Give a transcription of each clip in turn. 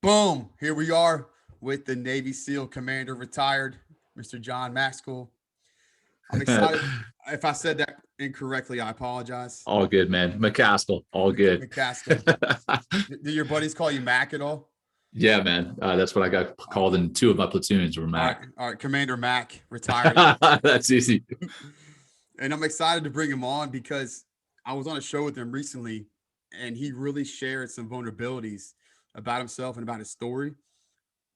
Boom! Here we are with the Navy SEAL Commander retired, Mr. Jon Macaskill. I'm excited. If I said that incorrectly, I apologize. All good, man. McCaskill, all good. McCaskill. Do your buddies call you Mac at all? Yeah, man. That's what I got Uh, called in two of my platoons were all right, Mac. all right. Commander Mac retired, That's easy. and I'm excited to bring him on because I was on a show with him recently, and he really shared some vulnerabilities about himself and about his story.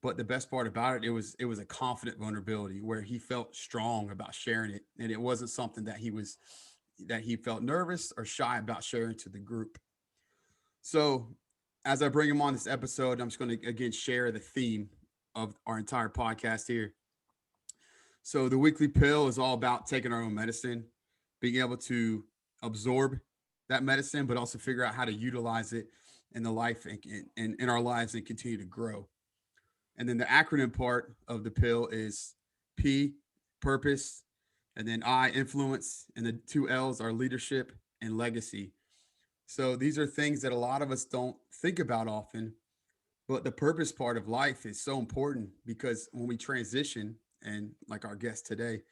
But the best part about it, it was a confident vulnerability where he felt strong about sharing it, and it wasn't something that he felt nervous or shy about sharing to the group. So, as I bring him on this episode, I'm just going to again share the theme of our entire podcast here. So, the weekly pill is all about taking our own medicine, being able to absorb that medicine, but also figure out how to utilize it in the life and in our lives and continue to grow. And then the acronym part of the pill is P, purpose, and then I, influence, and the two L's are leadership and legacy. So these are things that a lot of us don't think about often, but the purpose part of life is so important because when we transition, and like our guest today,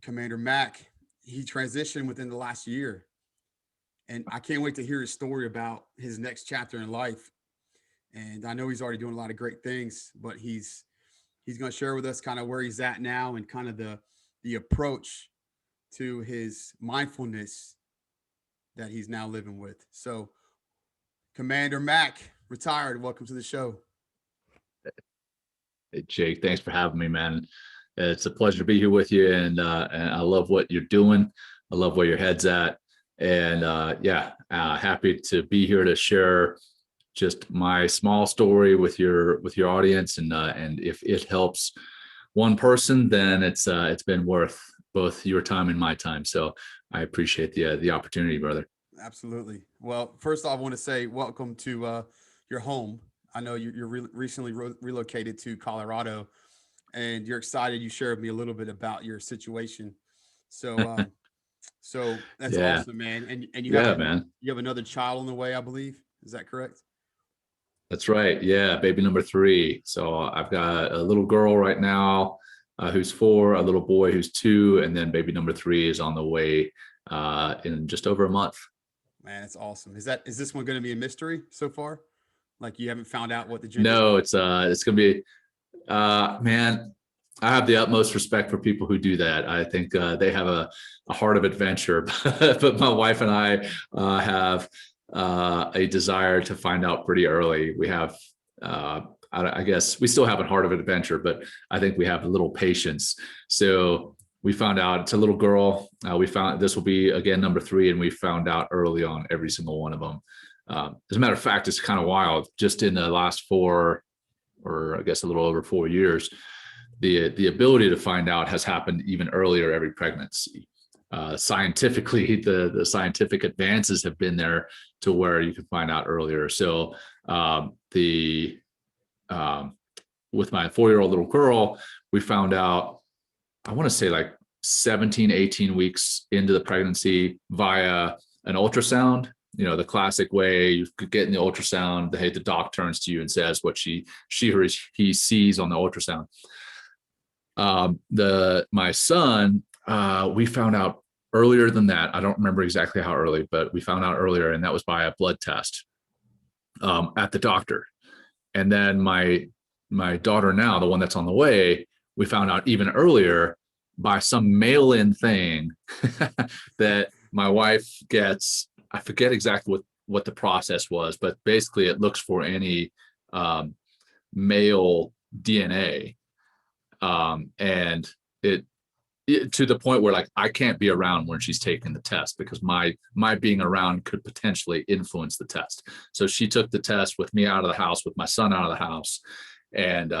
Commander Mac, he transitioned within the last year. And I can't wait to hear his story about his next chapter in life. And I know he's already doing a lot of great things, but he's going to share with us kind of where he's at now and kind of the approach to his mindfulness that he's now living with. So, Commander Mac, retired. Welcome to the show. Hey, Jake, thanks for having me, man. It's a pleasure to be here with you, and I love what you're doing. I love where your head's at, and happy to be here to share just my small story with your audience, and if it helps one person, then it's been worth both your time and my time. So I appreciate the opportunity, brother. Absolutely. Well, first off, I want to say welcome to your home. I know recently relocated to Colorado, and you're excited. You shared with me a little bit about your situation. So, so that's Yeah, awesome, man. And yeah, man. you have another child on the way, I believe. Is that correct? That's right. Yeah, baby number three. So I've got a little girl right now who's 4, a little boy who's 2, and then baby number 3 is on the way in just over a month. Man, it's awesome. Is this one going to be a mystery so far? Like you haven't found out what the gender is No, going it's gonna be man. I have the utmost respect for people who do that. I think they have a heart of adventure, but my wife and I have a desire to find out pretty early. We have, I guess, we still have a heart of adventure, but I think we have a little patience. So we found out it's a little girl. We found this will be again number 3, and we found out early on every single one of them. As a matter of fact, it's kind of wild. Just in the last 4, or I guess a little over 4 years, the ability to find out has happened even earlier every pregnancy. Scientifically, the scientific advances have been there to where you can find out earlier. So the with my 4-year-old little girl, we found out, I want to say like 17, 18 weeks into the pregnancy via an ultrasound. You know, the classic way you could get in the ultrasound, the doc turns to you and says what she or he sees on the ultrasound. My son, we found out earlier than that. I don't remember exactly how early, but we found out earlier, and that was by a blood test at the doctor. And then my daughter now, the one that's on the way, we found out even earlier by some mail-in thing that my wife gets. I forget exactly what the process was, but basically it looks for any male DNA, and it to the point where like I can't be around when she's taking the test because my being around could potentially influence the test. So she took the test with me out of the house, with my son out of the house, and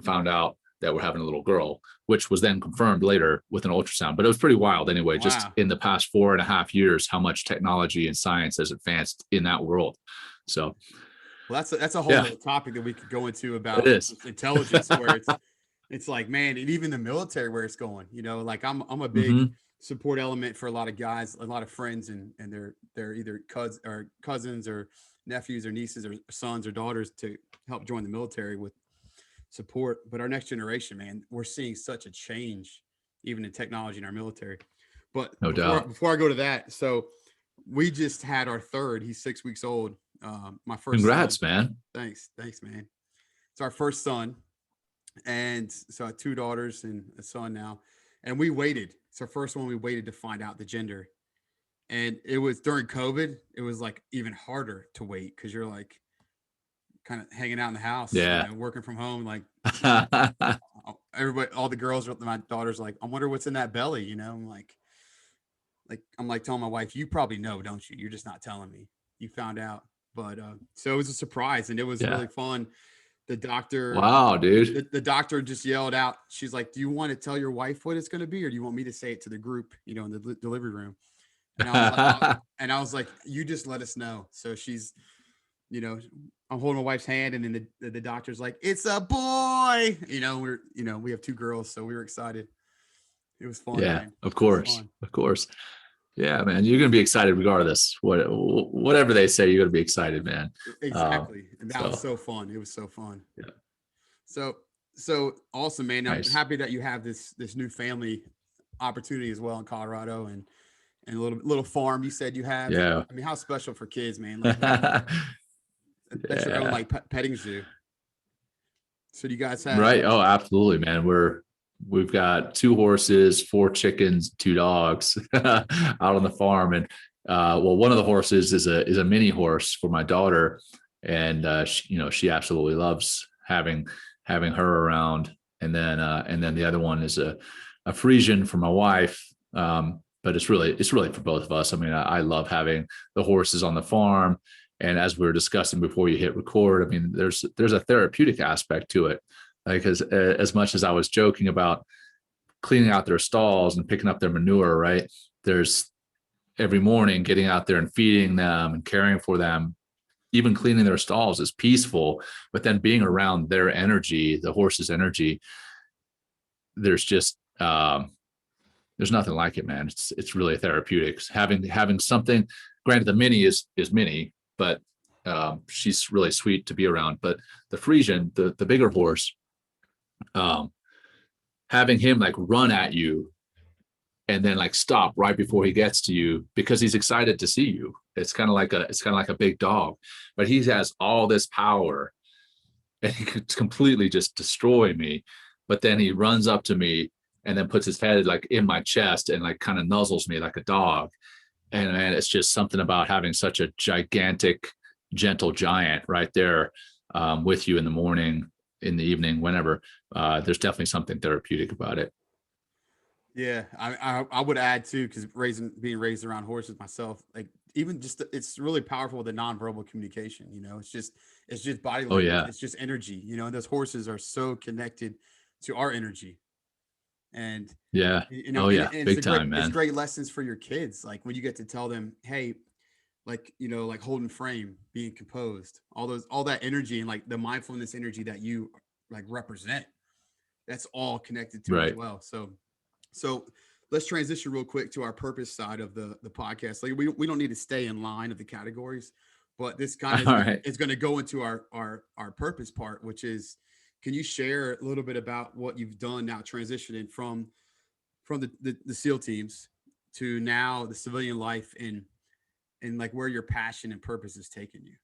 found out that we're having a little girl, which was then confirmed later with an ultrasound. But it was pretty wild anyway, just Wow. in the past 4.5 years, how much technology and science has advanced in that world. So Well, that's a whole yeah, other topic that we could go into it about is. intelligence, where it's like, man, and even the military where it's going. You know, like I'm a big Mm-hmm. support element for a lot of guys, a lot of friends, and they're either cousins or nephews or nieces or sons or daughters to help join the military with support. But our next generation, man, we're seeing such a change, even in technology in our military. But No doubt. before I go to that, so we just had our third. He's 6 weeks old. My first son. Congrats, man. Thanks, man. It's our first son, and so I have two daughters and a son now. And we waited. It's our first one. We waited to find out the gender, and it was during COVID. It was like even harder to wait because you're like kind of hanging out in the house, Yeah. working from home. Like everybody, all the girls, my daughter's like, I wonder what's in that belly. I'm like telling my wife, you probably know, don't you? You're just not telling me. You found out, but so it was a surprise, and it was really fun. The doctor, wow, dude. The doctor just yelled out. She's like, "Do you want to tell your wife what it's going to be, or do you want me to say it to the group, in the delivery room?" And I was like, "You just let us know." So she's, I'm holding my wife's hand, and then the doctor's like, "It's a boy." We have two girls, so we were excited. It was fun. Yeah, man. of course. Yeah, man, you're gonna be excited regardless. Whatever they say, you're gonna be excited, man. Exactly. And that was so fun. It was so fun. Yeah. So awesome, man. Nice. I'm happy that you have this new family opportunity as well in Colorado and a little farm you said you have. Yeah. I mean, how special for kids, man. Like that's your own like petting zoo. So do you guys have right? Oh, absolutely, man. We've got 2 horses, 4 chickens, 2 dogs out on the farm. And one of the horses is a mini horse for my daughter, and she absolutely loves having her around. And then the other one is a Frisian for my wife. But it's really for both of us. I mean, I love having the horses on the farm. And as we were discussing before you hit record, I mean, there's a therapeutic aspect to it. Like as much as I was joking about cleaning out their stalls and picking up their manure, right? There's every morning getting out there and feeding them and caring for them, even cleaning their stalls is peaceful, but then being around their energy, the horse's energy, there's just, there's nothing like it, man. It's really therapeutic. Having something, granted the mini is mini, but she's really sweet to be around. But the Frisian, the bigger horse, having him like run at you and then like stop right before he gets to you because he's excited to see you. It's kind of like a big dog, but he has all this power and he could completely just destroy me. But then he runs up to me and then puts his head like in my chest and like kind of nuzzles me like a dog. And man, it's just something about having such a gigantic, gentle giant right there with you in the morning, in the evening, whenever. There's definitely something therapeutic about it. Yeah, I would add too, because being raised around horses myself, like even just it's really powerful with the nonverbal communication. It's just body language. Oh yeah, it's just energy. And those horses are so connected to our energy. And yeah, oh yeah, big time, man. It's great lessons for your kids, like when you get to tell them, hey, like like holding frame, being composed, all that energy and like the mindfulness energy that you like represent. That's all connected to it as well. So let's transition real quick to our purpose side of the podcast. Like we don't need to stay in line of the categories, but this kind of is going to go into our purpose part, which is, can you share a little bit about what you've done now transitioning from the SEAL teams to now the civilian life and like where your passion and purpose is taking you?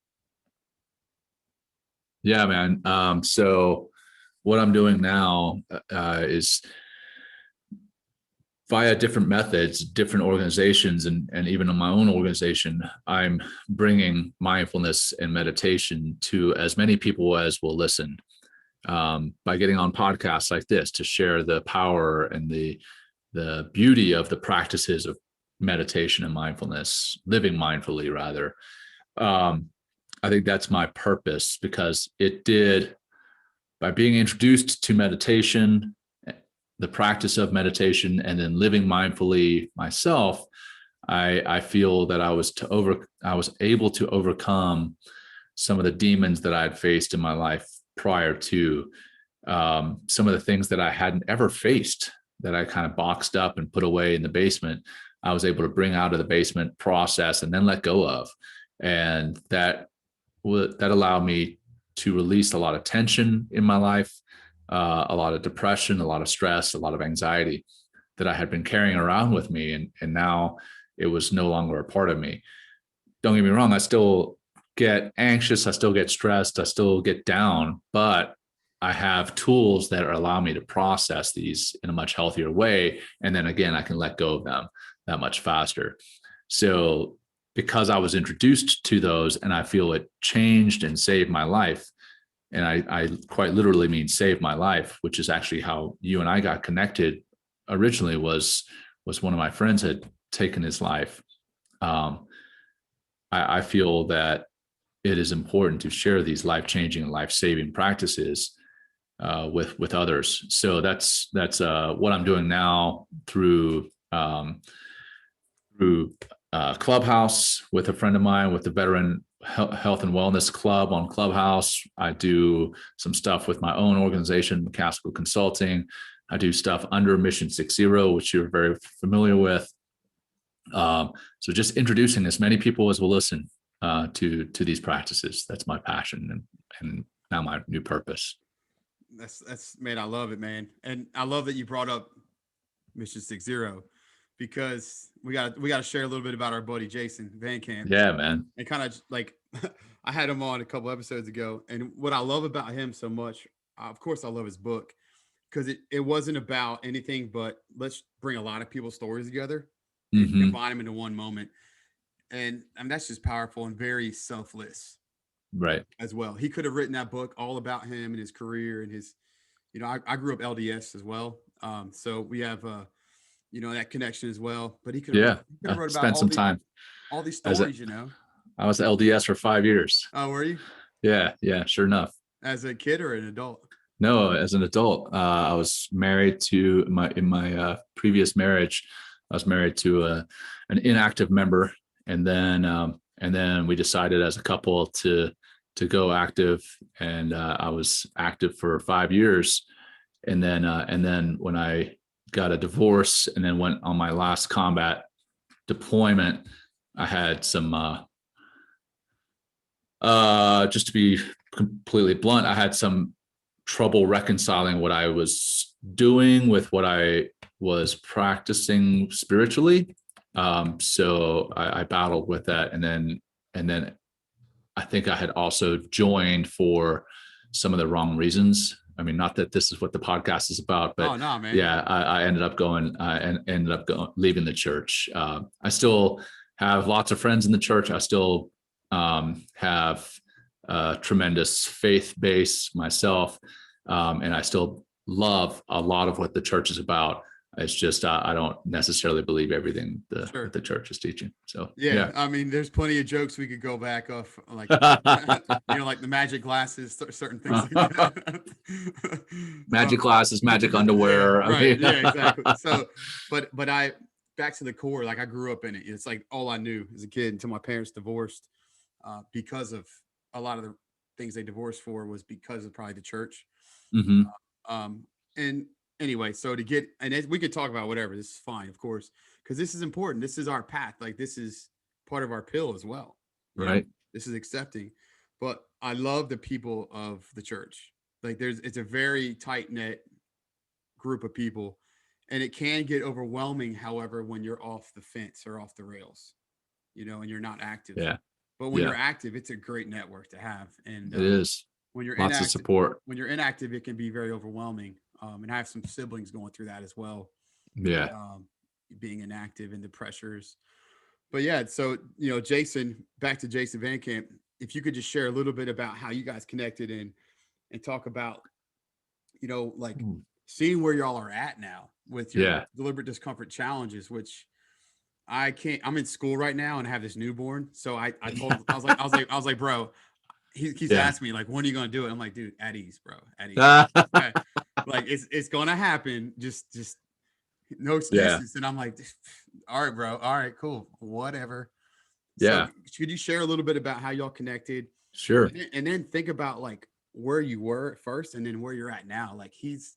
Yeah, man. So what I'm doing now is via different methods, different organizations, and even in my own organization, I'm bringing mindfulness and meditation to as many people as will listen, by getting on podcasts like this to share the power and the beauty of the practices of meditation and mindfulness, living mindfully rather. I think that's my purpose, because by being introduced to meditation, the practice of meditation, and then living mindfully myself, I feel that I was able to overcome some of the demons that I had faced in my life prior to, some of the things that I hadn't ever faced, that I kind of boxed up and put away in the basement. I was able to bring out of the basement, process, and then let go of. And that that allowed me to release a lot of tension in my life, a lot of depression, a lot of stress, a lot of anxiety that I had been carrying around with me. And now it was no longer a part of me. Don't get me wrong, I still get anxious, I still get stressed, I still get down, but I have tools that allow me to process these in a much healthier way. And then again, I can let go of them that much faster. So because I was introduced to those and I feel it changed and saved my life, and I quite literally mean save my life, which is actually how you and I got connected originally, was one of my friends had taken his life. I feel that it is important to share these life-changing and life-saving practices with others. So that's what I'm doing now through Clubhouse with a friend of mine, with the Veteran Health and Wellness Club on Clubhouse. I do some stuff with my own organization, muh-KAS-kill Consulting. I do stuff under Mission 60, which you're very familiar with. So just introducing as many people as will listen to these practices. That's my passion and now my new purpose. That's man, I love it, man. And I love that you brought up Mission 60, because we got to share a little bit about our buddy Jason Van Camp. Yeah, man. And kind of like I had him on a couple episodes ago, and what I love about him so much, of course I love his book, because it wasn't about anything but let's bring a lot of people's stories together and combine them into one moment. And I mean, that's just powerful and very selfless. Right. As well. He could have written that book all about him and his career and his, I grew up LDS as well. So we have, that connection as well, but he could have wrote about spent some time, all these stories, I was LDS for 5 years. Oh, were you? Yeah. Sure enough. As a kid or an adult? No, as an adult. I was married to in my previous marriage. I was married to an inactive member, and then we decided as a couple to go active, and I was active for 5 years, and then when I got a divorce and then went on my last combat deployment, I had some just to be completely blunt, I had some trouble reconciling what I was doing with what I was practicing spiritually. So I battled with that, and then I think I had also joined for some of the wrong reasons. I mean, not that this is what the podcast is about, but yeah, I ended up leaving the church. I still have lots of friends in the church. I still have a tremendous faith base myself. And I still love a lot of what the church is about. It's just I don't necessarily believe everything the church is teaching. So yeah, I mean, there's plenty of jokes we could go back off, like like the magic glasses, certain things like that. Magic glasses, magic underwear. Yeah, right? Yeah, exactly. So, but I back to the core. Like I grew up in it. It's like all I knew as a kid until my parents divorced, because of a lot of the things they divorced for was because of probably the church. And anyway, so to get, and we could talk about whatever, this is fine, of course, because this is important. This is our path. Like this is part of our pill as well. Right. This is accepting. But I love the people of the church. Like it's a very tight knit group of people, and it can get overwhelming. However, when you're off the fence or off the rails, and you're not active. Yeah. But when you're active, it's a great network to have. And it is. When you're lots of support. When you're inactive, it can be very overwhelming. And I have some siblings going through that as well. Yeah. Being inactive and the pressures. But yeah, so Jason, back to Jason Van Camp, if you could just share a little bit about how you guys connected and talk about, like seeing where y'all are at now with your deliberate discomfort challenges, which I'm in school right now and I have this newborn. So I told him, I was like, bro, he's asking me like, when are you going to do it? I'm like, dude, at ease, bro, at ease. Like it's going to happen. Just no excuses. And I'm like, all right, bro. All right, cool. Whatever. Yeah. So could you share a little bit about how y'all connected? Sure. And then think about like where you were at first and then where you're at now. Like he's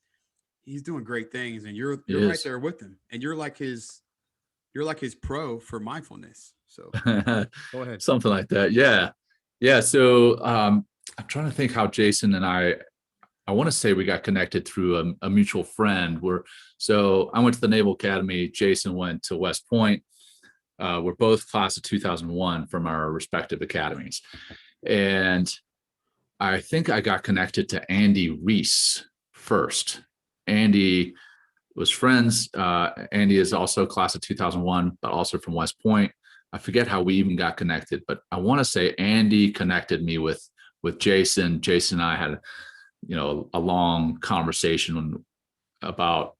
doing great things and you're right there with him. And you're like his pro for mindfulness. So go ahead. Something like that. Yeah. Yeah. So I'm trying to think how Jason and I want to say we got connected through a mutual friend. So I went to the Naval Academy. Jason went to West Point. We're both class of 2001 from our respective academies. And I think I got connected to Andy Reese first. Andy was friends. Andy is also class of 2001, but also from West Point. I forget how we even got connected, but I want to say Andy connected me with Jason. Jason and I had, a long conversation about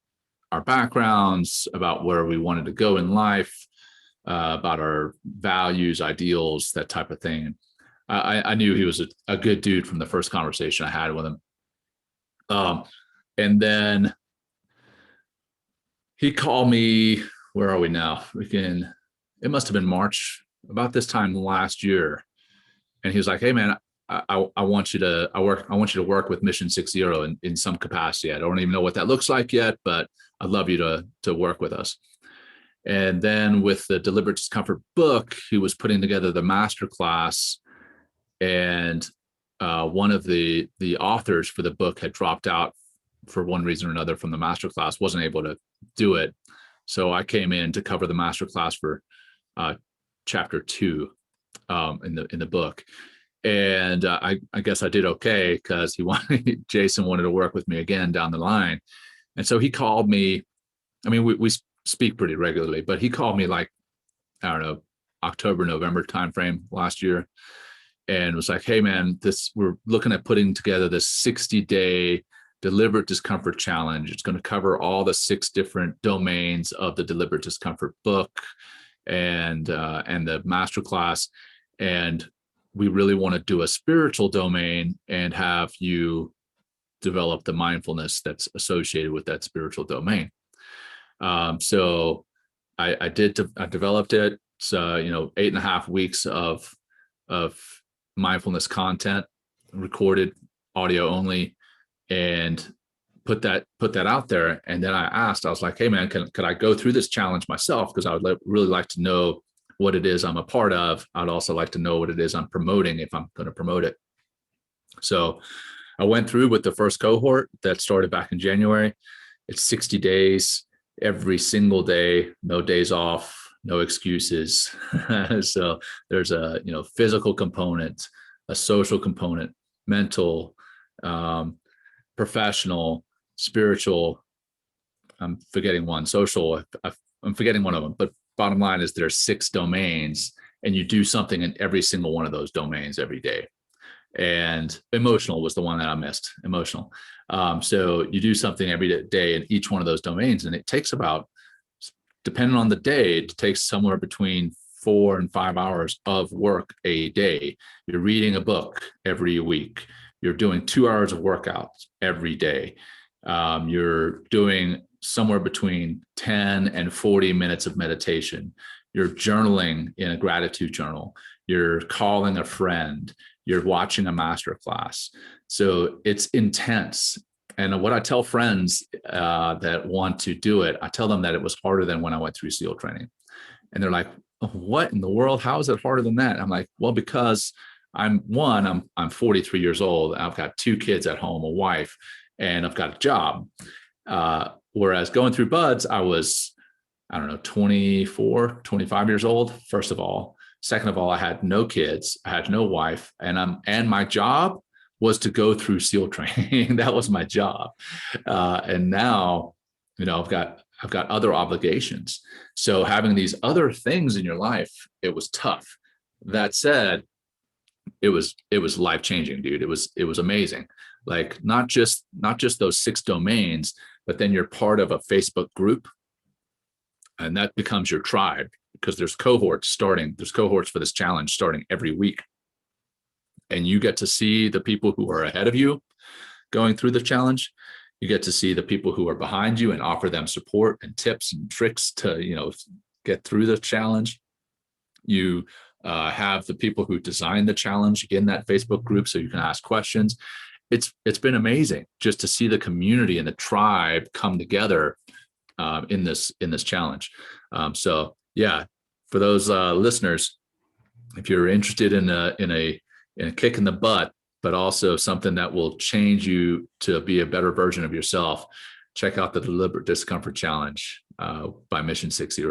our backgrounds, about where we wanted to go in life, about our values, ideals, that type of thing. I knew he was a good dude from the first conversation I had with him. And then he called me. Where are we now? It must have been March, about this time last year. And he was like, "Hey man, I want you to work with Mission 60 in some capacity. I don't even know what that looks like yet, but I'd love you to work with us." And then with the Deliberate Discomfort book, he was putting together the master class, and one of the authors for the book had dropped out for one reason or another from the master class, wasn't able to do it. So I came in to cover the master class for chapter 2 in the book. And I guess I did okay because Jason wanted to work with me again down the line. And so he called me. I mean, we speak pretty regularly, but he called me like, I don't know, October, November timeframe last year, and was like, "Hey man, we're looking at putting together this 60-day deliberate discomfort challenge. It's going to cover all the 6 different domains of the deliberate discomfort book and the masterclass. And we really want to do a spiritual domain and have you develop the mindfulness that's associated with that spiritual domain." So I developed it. So, 8.5 weeks of mindfulness content, recorded audio only, and put that out there. And then I was like, "Hey man, could I go through this challenge myself? Because I would really like to know what it is I'm a part of. I'd also like to know what it is I'm promoting if I'm going to promote it." So I went through with the first cohort that started back in January. It's 60 days, every single day, no days off, no excuses. So there's a physical component, a social component, mental, professional, spiritual. I'm forgetting one. Social. I'm forgetting one of them. But bottom line is there's 6 domains, and you do something in every single one of those domains every day. And emotional was the one that I missed. Emotional. So you do something every day in each one of those domains, and it takes about, depending on the day, it takes somewhere between 4 and 5 hours of work a day. You're reading a book every week. You're doing 2 hours of workouts every day. You're doing somewhere between 10 and 40 minutes of meditation. You're journaling in a gratitude journal. You're calling a friend. You're watching a master class. So it's intense. And what I tell friends that want to do it, I tell them that it was harder than when I went through SEAL training. And they're like, "What in the world? How is it harder than that?" I'm like, "Well, because I'm 43 years old. I've got 2 kids at home, a wife, and I've got a job. Whereas going through BUDS, I was, I don't know, 24, 25 years old, first of all. Second of all, I had no kids, I had no wife, and my job was to go through SEAL training. That was my job. And now, I've got other obligations. So having these other things in your life, it was tough. That said, it was life-changing, dude. It was amazing. Like not just those 6 domains, but then you're part of a Facebook group, and that becomes your tribe, because there's cohorts for this challenge starting every week. And you get to see the people who are ahead of you going through the challenge. You get to see the people who are behind you and offer them support and tips and tricks to, get through the challenge. You have the people who designed the challenge in that Facebook group, so you can ask questions. It's been amazing just to see the community and the tribe come together in this challenge. So yeah, for those listeners, if you're interested in a and a kick in the butt, but also something that will change you to be a better version of yourself, check out the Deliberate Discomfort Challenge by Mission 60.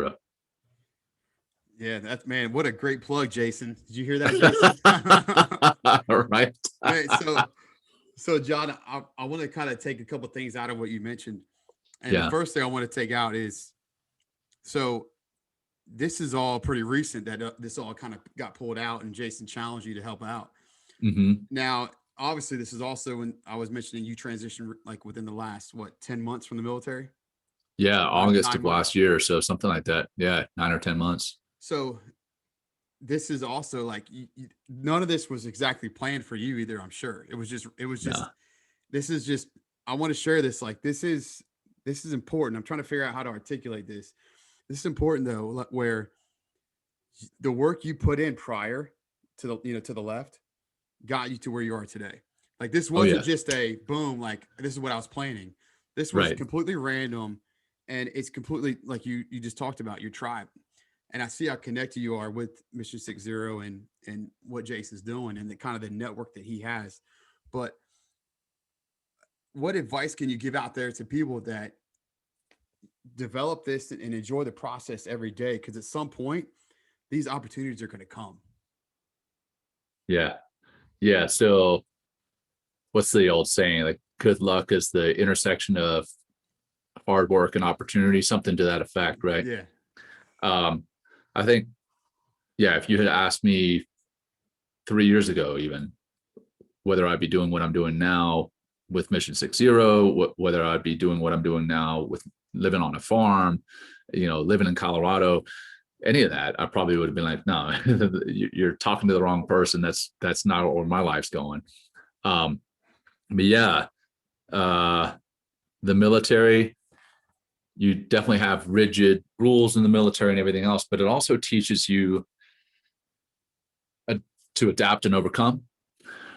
Yeah, that's, man, what a great plug, Jason. Did you hear that, Jason? Right. Man, so Jon, I want to kind of take a couple things out of what you mentioned. And the Yeah. first thing I want to take out is, so this is all pretty recent that this all kind of got pulled out and Jason challenged you to help out. Mm-hmm. Now, obviously, this is also when I was mentioning you transitioned like within the last, 10 months from the military? Yeah, August 9 of months. last year, so something like that. Yeah, 9 or 10 months. So this is also like, none of this was exactly planned for you either, I'm sure. Yeah. This is just, I want to share this. Like, this is important. I'm trying to figure out how to articulate this. This is important though, where the work you put in prior to to the left got you to where you are today. Like, this Oh wasn't yeah. just a boom, like this is what I was planning. This was Right. completely random, and it's completely like you just talked about your tribe. And I see how connected you are with Mission 60 and what Jason's doing and the kind of the network that he has. But what advice can you give out there to people that develop this and enjoy the process every day? Because at some point, these opportunities are going to come. Yeah. Yeah. So what's the old saying? Like, good luck is the intersection of hard work and opportunity, something to that effect, right? Yeah. Um, I think, yeah, if you had asked me 3 years ago, even whether I'd be doing what I'm doing now with Mission 60, whether I'd be doing what I'm doing now with living on a farm, living in Colorado, any of that, I probably would have been like, no, you're talking to the wrong person. That's not where my life's going. But yeah, the military, you definitely have rigid rules in the military and everything else, but it also teaches you to adapt and overcome,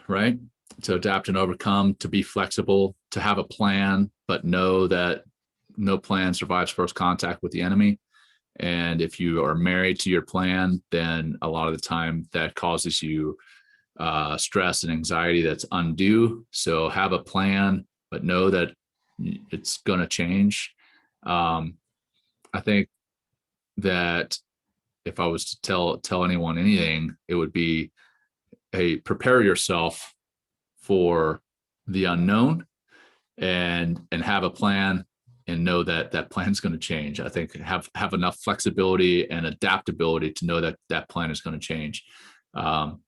right? To adapt and overcome, to be flexible, to have a plan, but know that no plan survives first contact with the enemy. And if you are married to your plan, then a lot of the time that causes you stress and anxiety that's undue. So have a plan, but know that it's going to change. I think that if I was to tell anyone anything, it would be, hey, prepare yourself for the unknown and have a plan and know that that plan is going to change. I think have enough flexibility and adaptability to know that that plan is going to change. And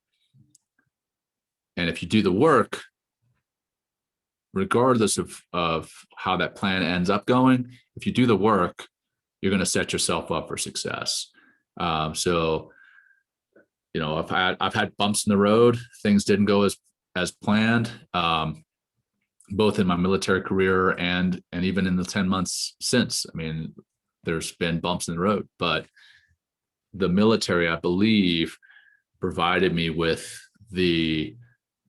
if you do the work, regardless of how that plan ends up going, if you do the work, you're going to set yourself up for success. So, I've had bumps in the road. Things didn't go as planned, both in my military career and even in the 10 months since. I mean, there's been bumps in the road, but the military, I believe, provided me with the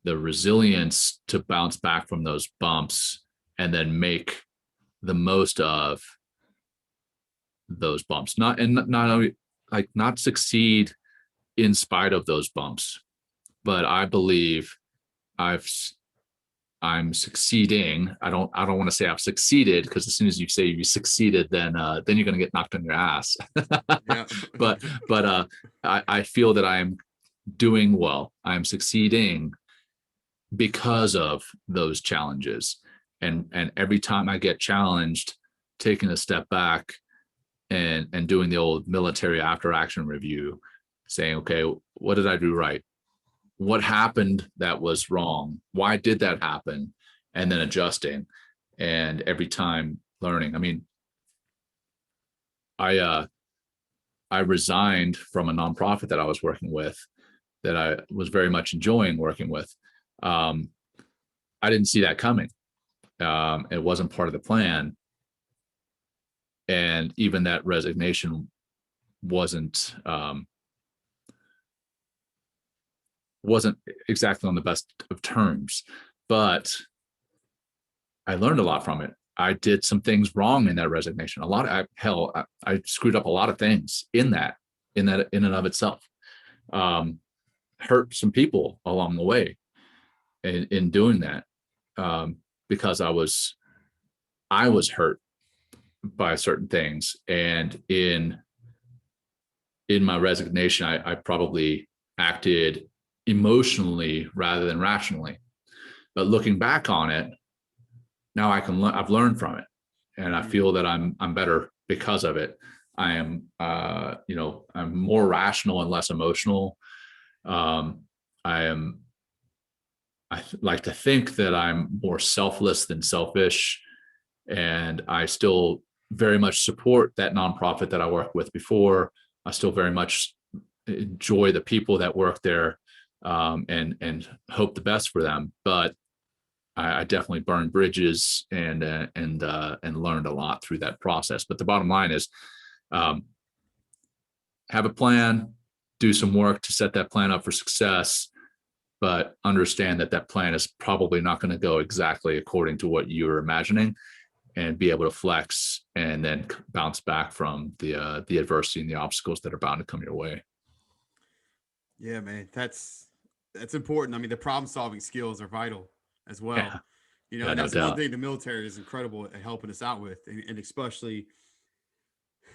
resilience to bounce back from those bumps and then make the most of those bumps. Not only like not succeed in spite of those bumps, but I believe I'm succeeding. I don't want to say I've succeeded, because as soon as you say you succeeded, then you're going to get knocked on your ass. Yeah. but I feel that I'm doing well. I'm succeeding because of those challenges. And every time I get challenged, taking a step back and doing the old military after action review, saying, okay, what did I do right? What happened that was wrong? Why did that happen? And then adjusting, and every time learning. I mean, I resigned from a nonprofit that I was working with, that I was very much enjoying working with. I didn't see that coming. It wasn't part of the plan. And even that resignation wasn't exactly on the best of terms, but I learned a lot from it. I did some things wrong in that resignation. I screwed up a lot of things in and of itself. hurt some people along the way in doing that, because I was hurt by certain things. And in my resignation, I probably acted emotionally rather than rationally. But looking back on it, now I've learned from it, and I feel that I'm better because of it. I am, I'm more rational and less emotional. I like to think that I'm more selfless than selfish, and I still very much support that nonprofit that I worked with before. I still very much enjoy the people that work there, and hope the best for them. But I definitely burned bridges and learned a lot through that process. But the bottom line is, have a plan, do some work to set that plan up for success, but understand that plan is probably not going to go exactly according to what you were imagining, and be able to flex and then bounce back from the adversity and the obstacles that are bound to come your way. Yeah, man, that's important. I mean, the problem solving skills are vital as well. Yeah, And no that's one doubt. thing the military is incredible at helping us out with, and especially,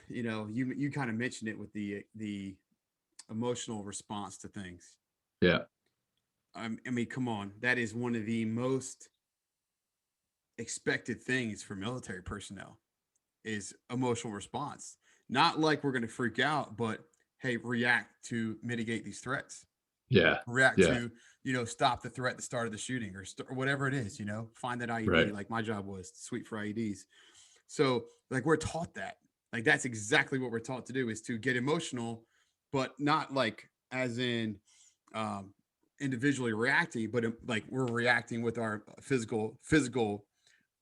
you kind of mentioned it with the emotional response to things. Yeah. I mean, come on, that is one of the most expected things for military personnel is emotional response. Not like we're going to freak out, but hey, react to mitigate these threats. Yeah. React Yeah. to, stop the threat that started the shooting, or whatever it is, find that IED, Right. like my job was sweep for IEDs. So like we're taught that. Like that's exactly what we're taught to do, is to get emotional, but not like as in individually reacting, but like we're reacting with our physical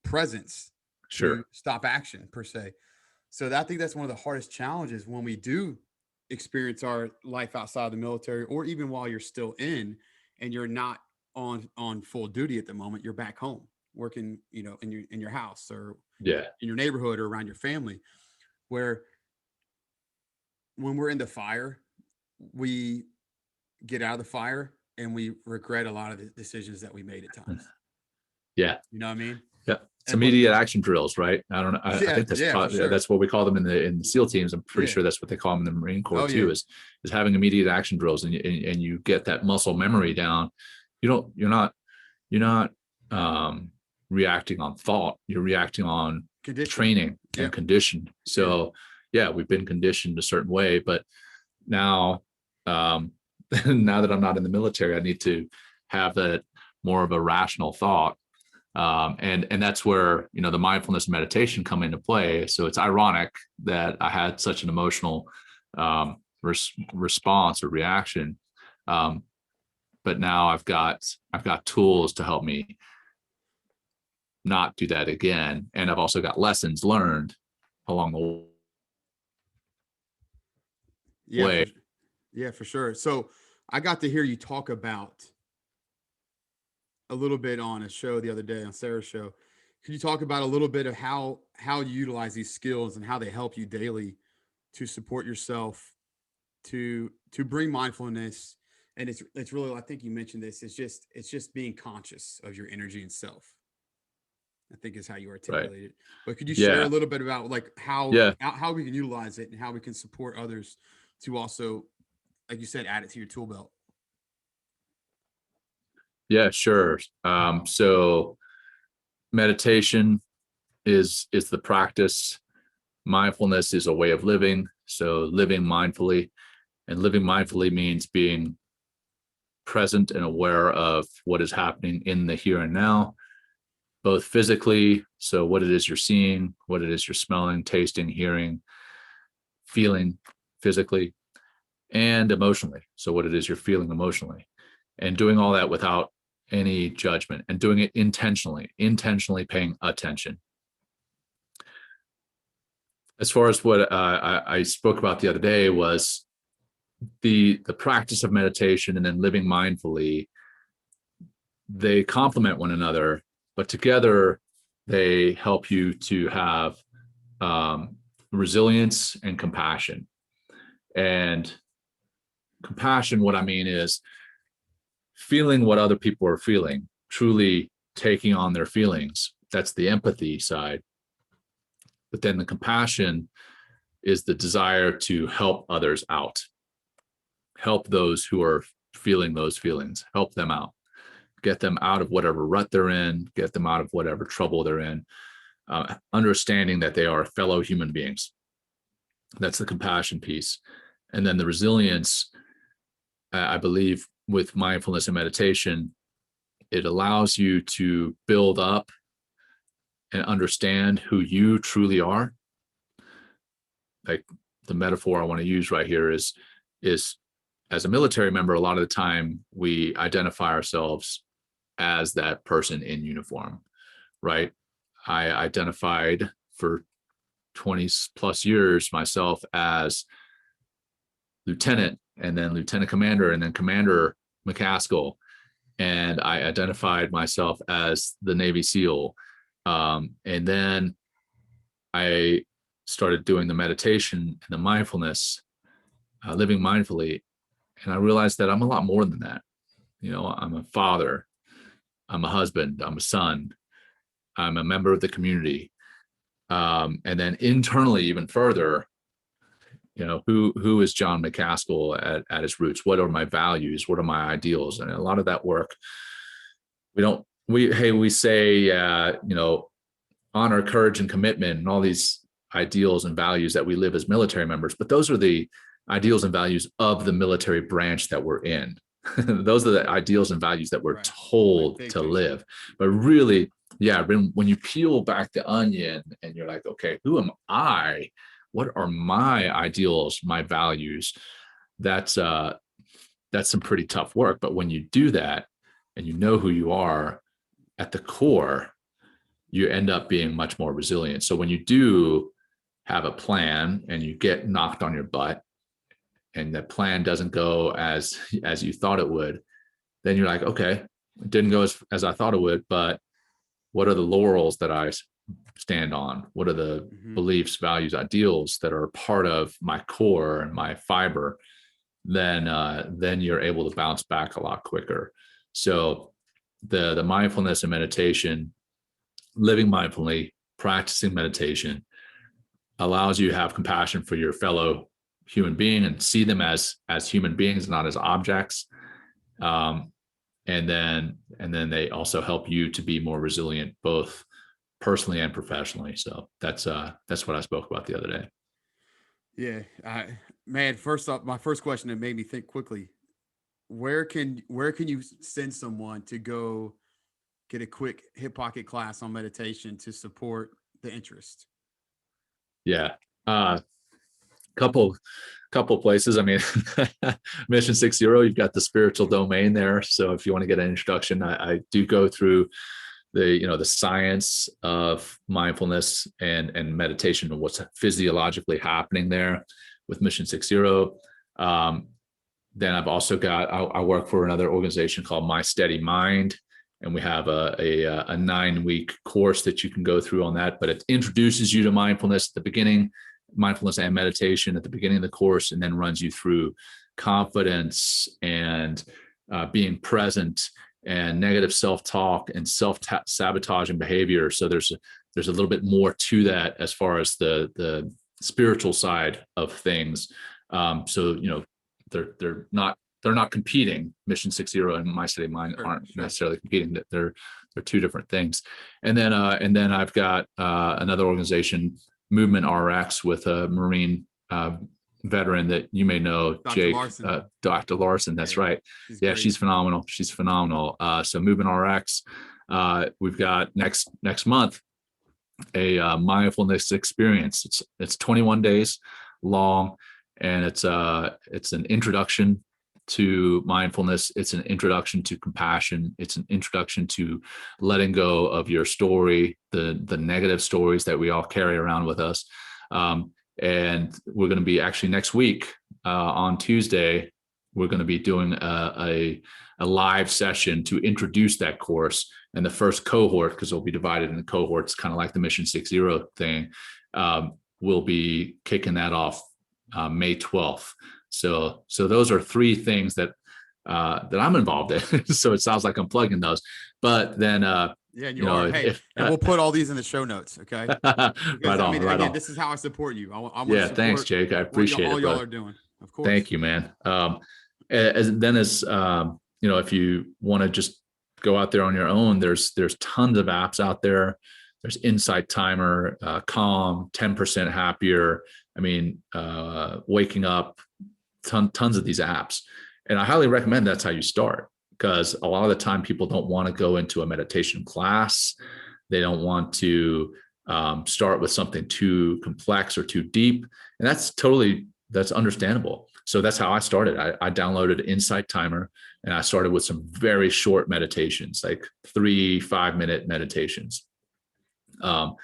presence to Sure. stop action per se. So I think that's one of the hardest challenges when we do experience our life outside of the military, or even while you're still in and you're not on full duty at the moment. You're back home working, in your house, or Yeah. in your neighborhood, or around your family, where when we're in the fire, we get out of the fire and we regret a lot of the decisions that we made at times. Yeah. You know what I mean? Yeah. It's And but immediate action drills, right? I don't know. I yeah, think that's yeah, for sure. that's what we call them in the SEAL teams. I'm pretty Yeah. sure that's what they call them in the Marine Corps Oh yeah. too, is having immediate action drills, and you get that muscle memory down. You're not reacting on thought. You're reacting on Condition. training and Yep. condition. Yeah. So yeah, we've been conditioned a certain way, but now, now that I'm not in the military, I need to have that more of a rational thought. And that's where, the mindfulness and meditation come into play. So it's ironic that I had such an emotional response or reaction, but now I've got tools to help me not do that again, and I've also got lessons learned along the Yeah, way. for sure. So I got to hear you talk about a little bit on a show the other day, on Sarah's show. Could you talk about a little bit of how you utilize these skills and how they help you daily to support yourself, to bring mindfulness? And it's really, I think you mentioned this, it's just being conscious of your energy and self, I think is how you Right. articulate it. But could you share a Yeah. little bit about like Yeah. how we can utilize it and how we can support others to also, like you said, add it to your tool belt? Yeah, sure. So meditation is the practice. Mindfulness is a way of living. So living mindfully, and living mindfully means being present and aware of what is happening in the here and now, both physically. So what it is you're seeing, what it is you're smelling, tasting, hearing, feeling physically, and emotionally. So what it is you're feeling emotionally, and doing all that without any judgment, and doing it intentionally paying attention. As far as what I spoke about the other day was the practice of meditation and then living mindfully. They complement one another, but together they help you to have resilience and compassion. And compassion, what I mean is, feeling what other people are feeling, truly taking on their feelings. That's the empathy side. But then the compassion is the desire to help others out, help those who are feeling those feelings, help them out, get them out of whatever rut they're in, get them out of whatever trouble they're in, understanding that they are fellow human beings. That's the compassion piece. And then the resilience, I believe with mindfulness and meditation, it allows you to build up and understand who you truly are. Like the metaphor I want to use right here is as a military member, a lot of the time we identify ourselves as that person in uniform, right? I identified for 20 plus years myself as lieutenant, and then lieutenant commander, and then Commander McCaskill. And I identified myself as the Navy SEAL. And then I started doing the meditation and the mindfulness, living mindfully. And I realized that I'm a lot more than that. You know, I'm a father, I'm a husband, I'm a son, I'm a member of the community. And then internally, even further, you know, who is Jon Macaskill at his roots? What are my values? What are my ideals? And a lot of that work, we say, you know, honor, courage, and commitment, and all these ideals and values that we live as military members. But those are the ideals and values of the military branch that we're in. Those are the ideals and values that we're told to live. But really, yeah, when you peel back the onion and you're like, okay, who am I? What are my ideals, my values? That's some pretty tough work. But when you do that and you know who you are at the core, you end up being much more resilient. So when you do have a plan and you get knocked on your butt and the plan doesn't go as you thought it would, then you're like, okay, it didn't go as I thought it would, but what are the laurels that I stand on? What are the beliefs, values, ideals that are part of my core and my fiber? Then you're able to bounce back a lot quicker. So the mindfulness and meditation, living mindfully, practicing meditation, allows you to have compassion for your fellow human being and see them as human beings, not as objects. And then they also help you to be more resilient, both personally and professionally. So that's what I spoke about the other day. Yeah, man. First off, my first question that made me think quickly: where can you send someone to go get a quick hip pocket class on meditation to support the interest? Yeah, couple places. I mean, Mission 60, you've got the spiritual domain there. So if you want to get an introduction, I do go through the science of mindfulness and meditation and what's physiologically happening there with Mission 60. Then I've also got, I work for another organization called My Steady Mind, and we have a 9-week course that you can go through on that, but it introduces you to mindfulness at the beginning, mindfulness and meditation at the beginning of the course, and then runs you through confidence and being present and negative self-talk and self-sabotaging behavior. So there's a little bit more to that as far as the spiritual side of things. So, you know, they're not competing. Mission 60 and My Steady Mind aren't necessarily competing. That they're two different things. And then I've got another organization, Movement RX, with a Marine veteran that you may know, Jake, Dr. Larson. That's right. She's phenomenal. So Movement RX, we've got next month a mindfulness experience. It's 21 days long, and it's an introduction to mindfulness. It's an introduction to compassion. It's an introduction to letting go of your story, the negative stories that we all carry around with us. And we're going to be actually next week on Tuesday, we're going to be doing a live session to introduce that course. And the first cohort, because it'll be divided into cohorts, kind of like the Mission 60 thing, we'll be kicking that off May 12th. So those are three things that that I'm involved in. So it sounds like I'm plugging those, but then, Yeah, and you you know, are. Hey, if and we'll put all these in the show notes, okay? Because right I on, mean, right again, on. this is how I support you. I want to Yeah, thanks, support Jake. I what appreciate all it, y'all brother. are doing, of Thank course. you, man. You know, if you want to just go out there on your own, there's tons of apps out there. There's Insight Timer, Calm, 10% Happier. I mean, Waking Up, tons of these apps. And I highly recommend that's how you start, because a lot of the time people don't want to go into a meditation class. They don't want to start with something too complex or too deep. And that's understandable. So that's how I started. I downloaded Insight Timer, and I started with some very short meditations, like 3 5-minute meditations. And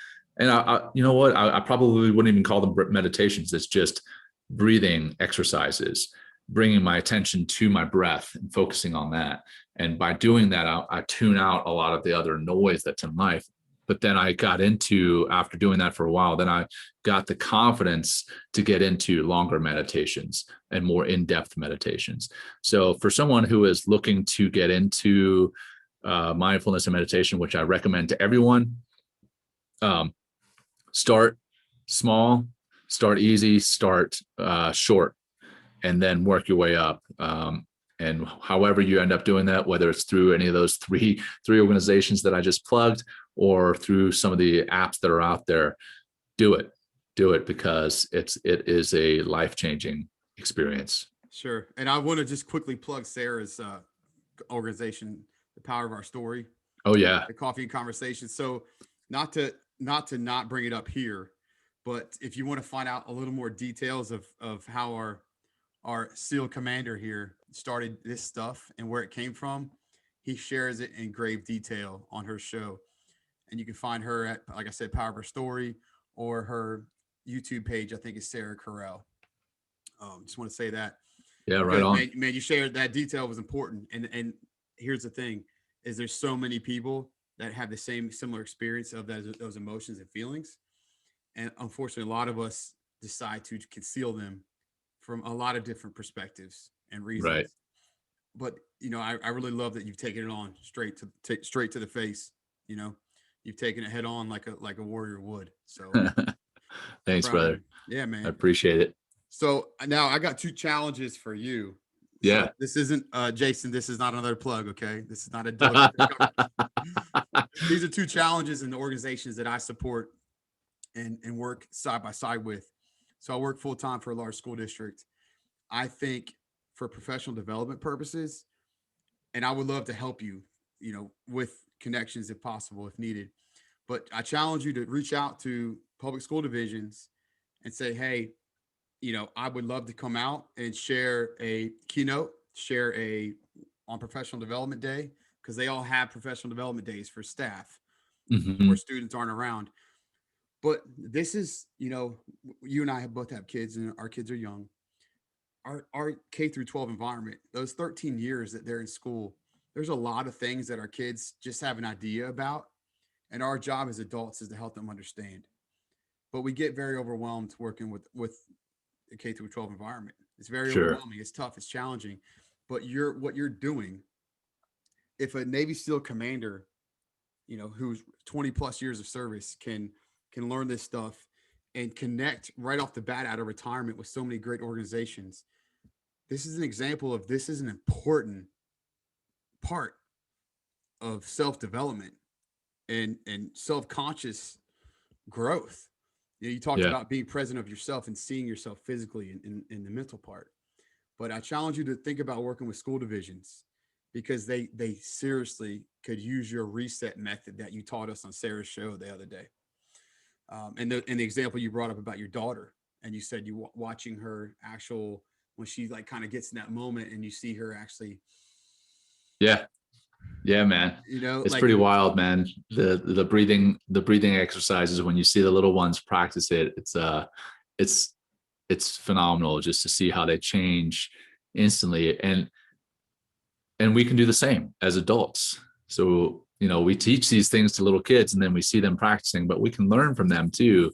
you know what? I probably wouldn't even call them meditations. It's just breathing exercises, bringing my attention to my breath and focusing on that. And by doing that, I tune out a lot of the other noise that's in life. But then I got into, after doing that for a while, then I got the confidence to get into longer meditations and more in-depth meditations. So for someone who is looking to get into mindfulness and meditation, which I recommend to everyone, start small, start easy, start short, and then work your way up. And however you end up doing that, whether it's through any of those three organizations that I just plugged, or through some of the apps that are out there, do it because it is a life-changing experience. Sure. And I want to just quickly plug Sarah's organization, The Power of Our Story, Oh yeah. the Coffee and Conversation. So not to not bring it up here, but if you want to find out a little more details of how our SEAL commander here started this stuff and where it came from, he shares it in grave detail on her show. And you can find her at, like I said, Power of Her Story, or her YouTube page, I think is Sarah Carell. Just want to say that Yeah, right because on. man, you shared that detail was important. And here's the thing: is there's so many people that have the similar experience of those emotions and feelings, and unfortunately, a lot of us decide to conceal them from a lot of different perspectives and Right. reasons. But I really love that you've taken it on straight to the face. You know, you've taken it head on like a warrior would. So I'm Thanks, proud of brother. you. Yeah, I man. appreciate it. So now I got two challenges for you. So Yeah. this isn't Jason. This is not another plug. Okay, this is not a diligent. These are two challenges in the organizations that I support and work side by side with. So I work full time for a large school district. I think for professional development purposes, and I would love to help you, with connections if possible, if needed. But I challenge you to reach out to public school divisions and say, hey, I would love to come out and share a keynote, share a on professional development day, because they all have professional development days for staff where Mm-hmm. students aren't around. But this is, you and I have both have kids, and our kids are young. Our K through 12 environment, those 13 years that they're in school, there's a lot of things that our kids just have an idea about, and our job as adults is to help them understand. But we get very overwhelmed working with the K through 12 environment. It's very Sure. overwhelming. It's tough. It's challenging. But what you're doing, if a Navy SEAL commander, who's 20 plus years of service can learn this stuff and connect right off the bat out of retirement with so many great organizations. This is an example of this is an important part of self-development and self-conscious growth. You talked Yeah. about being present of yourself and seeing yourself physically in the mental part. But I challenge you to think about working with school divisions, because they seriously could use your reset method that you taught us on Sarah's show the other day. And the example you brought up about your daughter, and you said you watching her actual when she like kind of gets in that moment and you see her actually, Yeah. Yeah, man. It's like pretty wild, man. The breathing exercises, when you see the little ones practice it, it's it's phenomenal just to see how they change instantly. And we can do the same as adults. So, we teach these things to little kids, and then we see them practicing, but we can learn from them too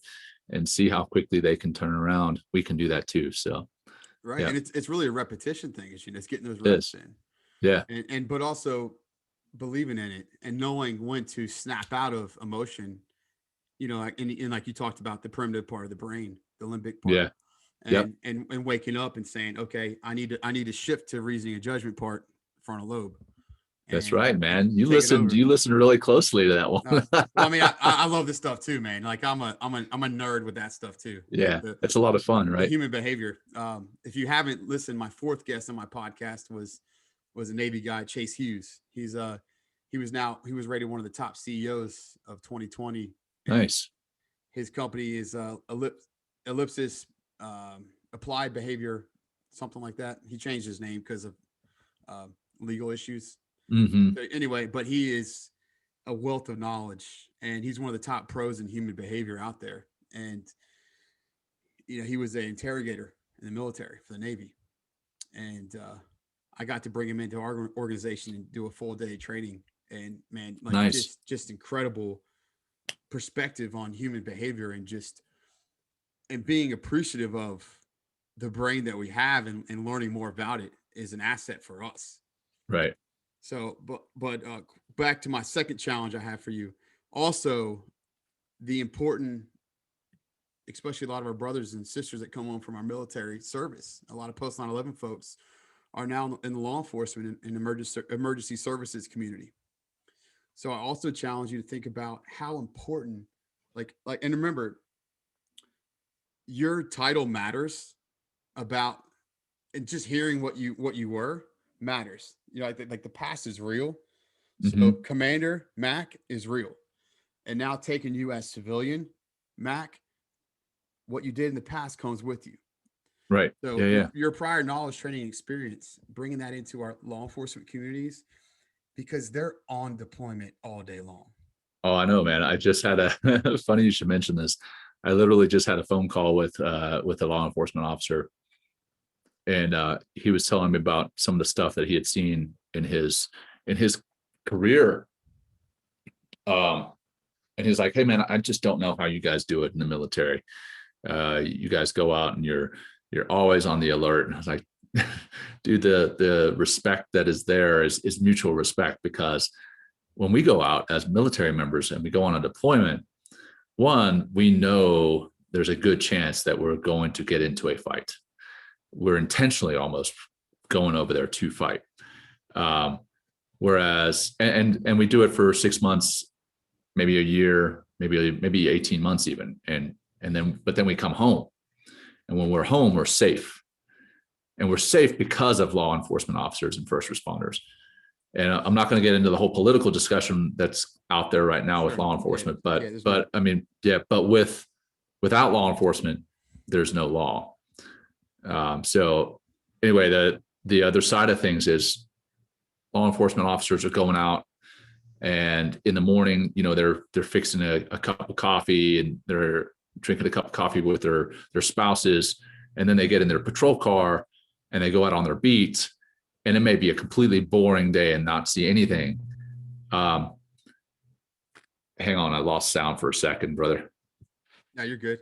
and see how quickly they can turn around. We can do that too. So right. yeah, And it's really a repetition thing. It's getting those it reps is. in. Yeah. and but also believing in it and knowing when to snap out of emotion, like and like you talked about the primitive part of the brain, the limbic part, Yeah. Yep. and waking up and saying, okay, I need to shift to reasoning and judgment part, frontal lobe, That's and right, man. You take it listened. over. You listened really closely to that one. Well, I mean, I love this stuff too, man. Like I'm a nerd with that stuff too. Yeah, it's a lot of fun, The right? human behavior. If you haven't listened, my fourth guest on my podcast was a Navy guy, Chase Hughes. He was rated one of the top CEOs of 2020. And Nice. his company is Ellipsis Applied Behavior, something like that. He changed his name because of uh, legal issues. Hmm. So anyway, but he is a wealth of knowledge, and he's one of the top pros in human behavior out there. And he was an interrogator in the military for the Navy, and I got to bring him into our organization and do a full day training. And man, like Nice. just incredible perspective on human behavior, and being appreciative of the brain that we have, and learning more about it is an asset for us. Right. So, but back to my second challenge I have for you. Also, the important, especially a lot of our brothers and sisters that come home from our military service, a lot of post 9/11 folks are now in the law enforcement and emergency services community. So I also challenge you to think about how important, and remember, your title matters about, and just hearing what you were matters. Like the past is real. So Hmm. Commander Mac is real, and now taking you as civilian Mac, what you did in the past comes with you. Right. So Yeah. Yeah. your prior knowledge, training, and experience, bringing that into our law enforcement communities, because they're on deployment all day long. Oh, I know, man. I just had a funny you should mention this. I literally just had a phone call with a law enforcement officer, and he was telling me about some of the stuff that he had seen in his career. Um, and he's like, "Hey, man, I just don't know how you guys do it in the military. You guys go out and you're always on the alert." And I was like, "Dude, the respect that is there is mutual respect, because when we go out as military members and we go on a deployment, one, we know there's a good chance that we're going to get into a fight. We're intentionally almost going over there to fight. Whereas, and we do it for 6 months, maybe a year, maybe 18 months even. But then we come home, and when we're home, we're safe. And we're safe because of law enforcement officers and first responders. And I'm not going to get into the whole political discussion that's out there right now with law enforcement, but I mean, yeah, but without law enforcement, there's no law. So anyway, the other side of things is law enforcement officers are going out, and in the morning, they're fixing a cup of coffee, and they're drinking a cup of coffee with their spouses, and then they get in their patrol car and they go out on their beat. And it may be a completely boring day and not see anything. Hang on, I lost sound for a second, brother. No, you're good.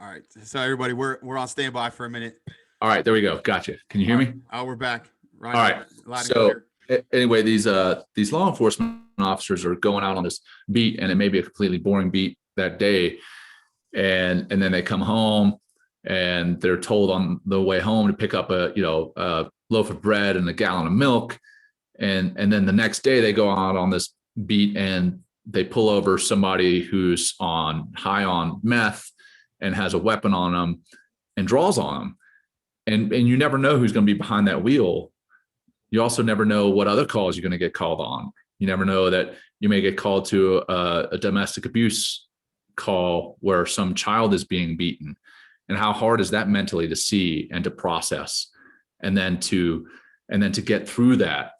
All right. So everybody, we're on standby for a minute. All right, there we go. Gotcha. Can you hear me? Oh, we're back. Right. All right. Loud and So clear. anyway, these law enforcement officers are going out on this beat, and it may be a completely boring beat that day. And then they come home, and they're told on the way home to pick up a loaf of bread and a gallon of milk. And then the next day they go out on this beat, and they pull over somebody who's high on meth and has a weapon on them and draws on them. And you never know who's going to be behind that wheel. You also never know what other calls you're going to get called on. You never know that you may get called to a domestic abuse call where some child is being beaten. And how hard is that mentally to see and to process, and then to get through that.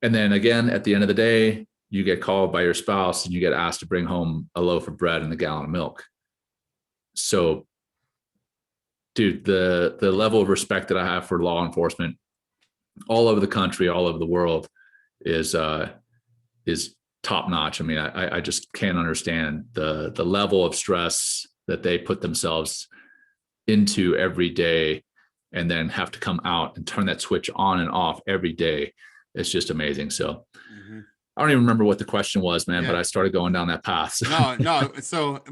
And then again, at the end of the day, you get called by your spouse and you get asked to bring home a loaf of bread and a gallon of milk. So, dude, the level of respect that I have for law enforcement all over the country, all over the world is top notch. I mean, I just can't understand the level of stress that they put themselves into every day, and then have to come out and turn that switch on and off every day. It's just amazing. So I don't even remember what the question was, man, but I started going down that path. So. No. So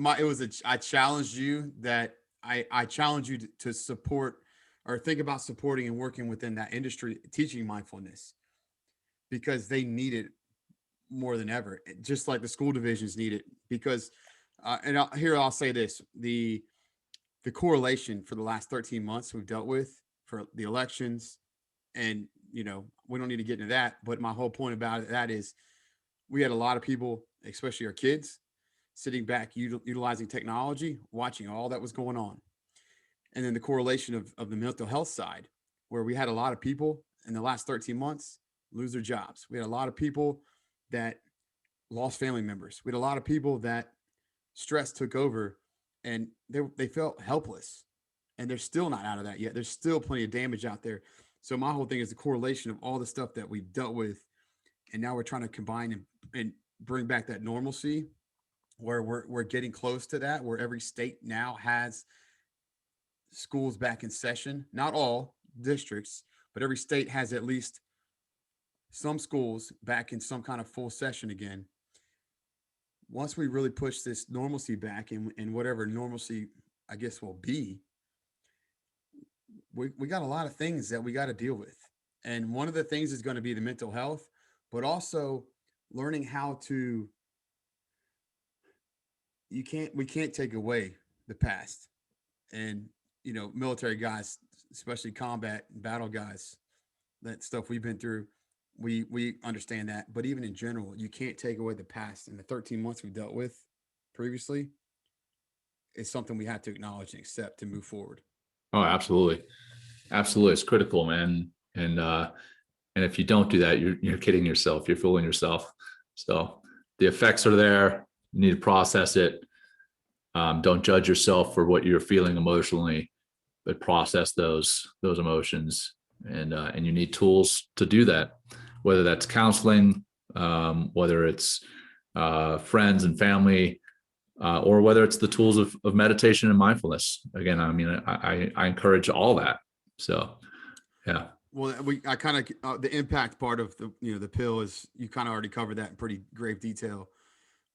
I challenged you that I challenge you to support or think about supporting and working within that industry, teaching mindfulness, because they need it more than ever, just like the school divisions need it. Because, I'll say this, the correlation for the last 13 months we've dealt with for the elections, and, we don't need to get into that, but my whole point about that is we had a lot of people, especially our kids, sitting back, utilizing technology, watching all that was going on. And then the correlation of the mental health side, where we had a lot of people in the last 13 months lose their jobs. We had a lot of people that lost family members. We had a lot of people that stress took over, and they felt helpless. And they're still not out of that yet. There's still plenty of damage out there. So my whole thing is the correlation of all the stuff that we've dealt with, and now we're trying to combine and bring back that normalcy, where we're getting close to that, where every state now has schools back in session. Not all districts, but every state has at least some schools back in some kind of full session again. Once we really push this normalcy back, and whatever normalcy, I guess, will be, we got a lot of things that we got to deal with. And one of the things is going to be the mental health, but also learning how to, we can't take away the past. And, military guys, especially combat and battle guys, that stuff we've been through, we understand that. But even in general, you can't take away the past, and the 13 months we dealt with previously is something we have to acknowledge and accept to move forward. Oh, absolutely. Absolutely. It's critical, man. And if you don't do that, you're kidding yourself. You're fooling yourself. So the effects are there. You need to process it. Don't judge yourself for what you're feeling emotionally, but process those emotions. And you need tools to do that, whether that's counseling, whether it's friends and family, or whether it's the tools of meditation and mindfulness. Again, I mean, I encourage all that. So, yeah. Well, I kind of the impact part of the pill is, you kind of already covered that in pretty grave detail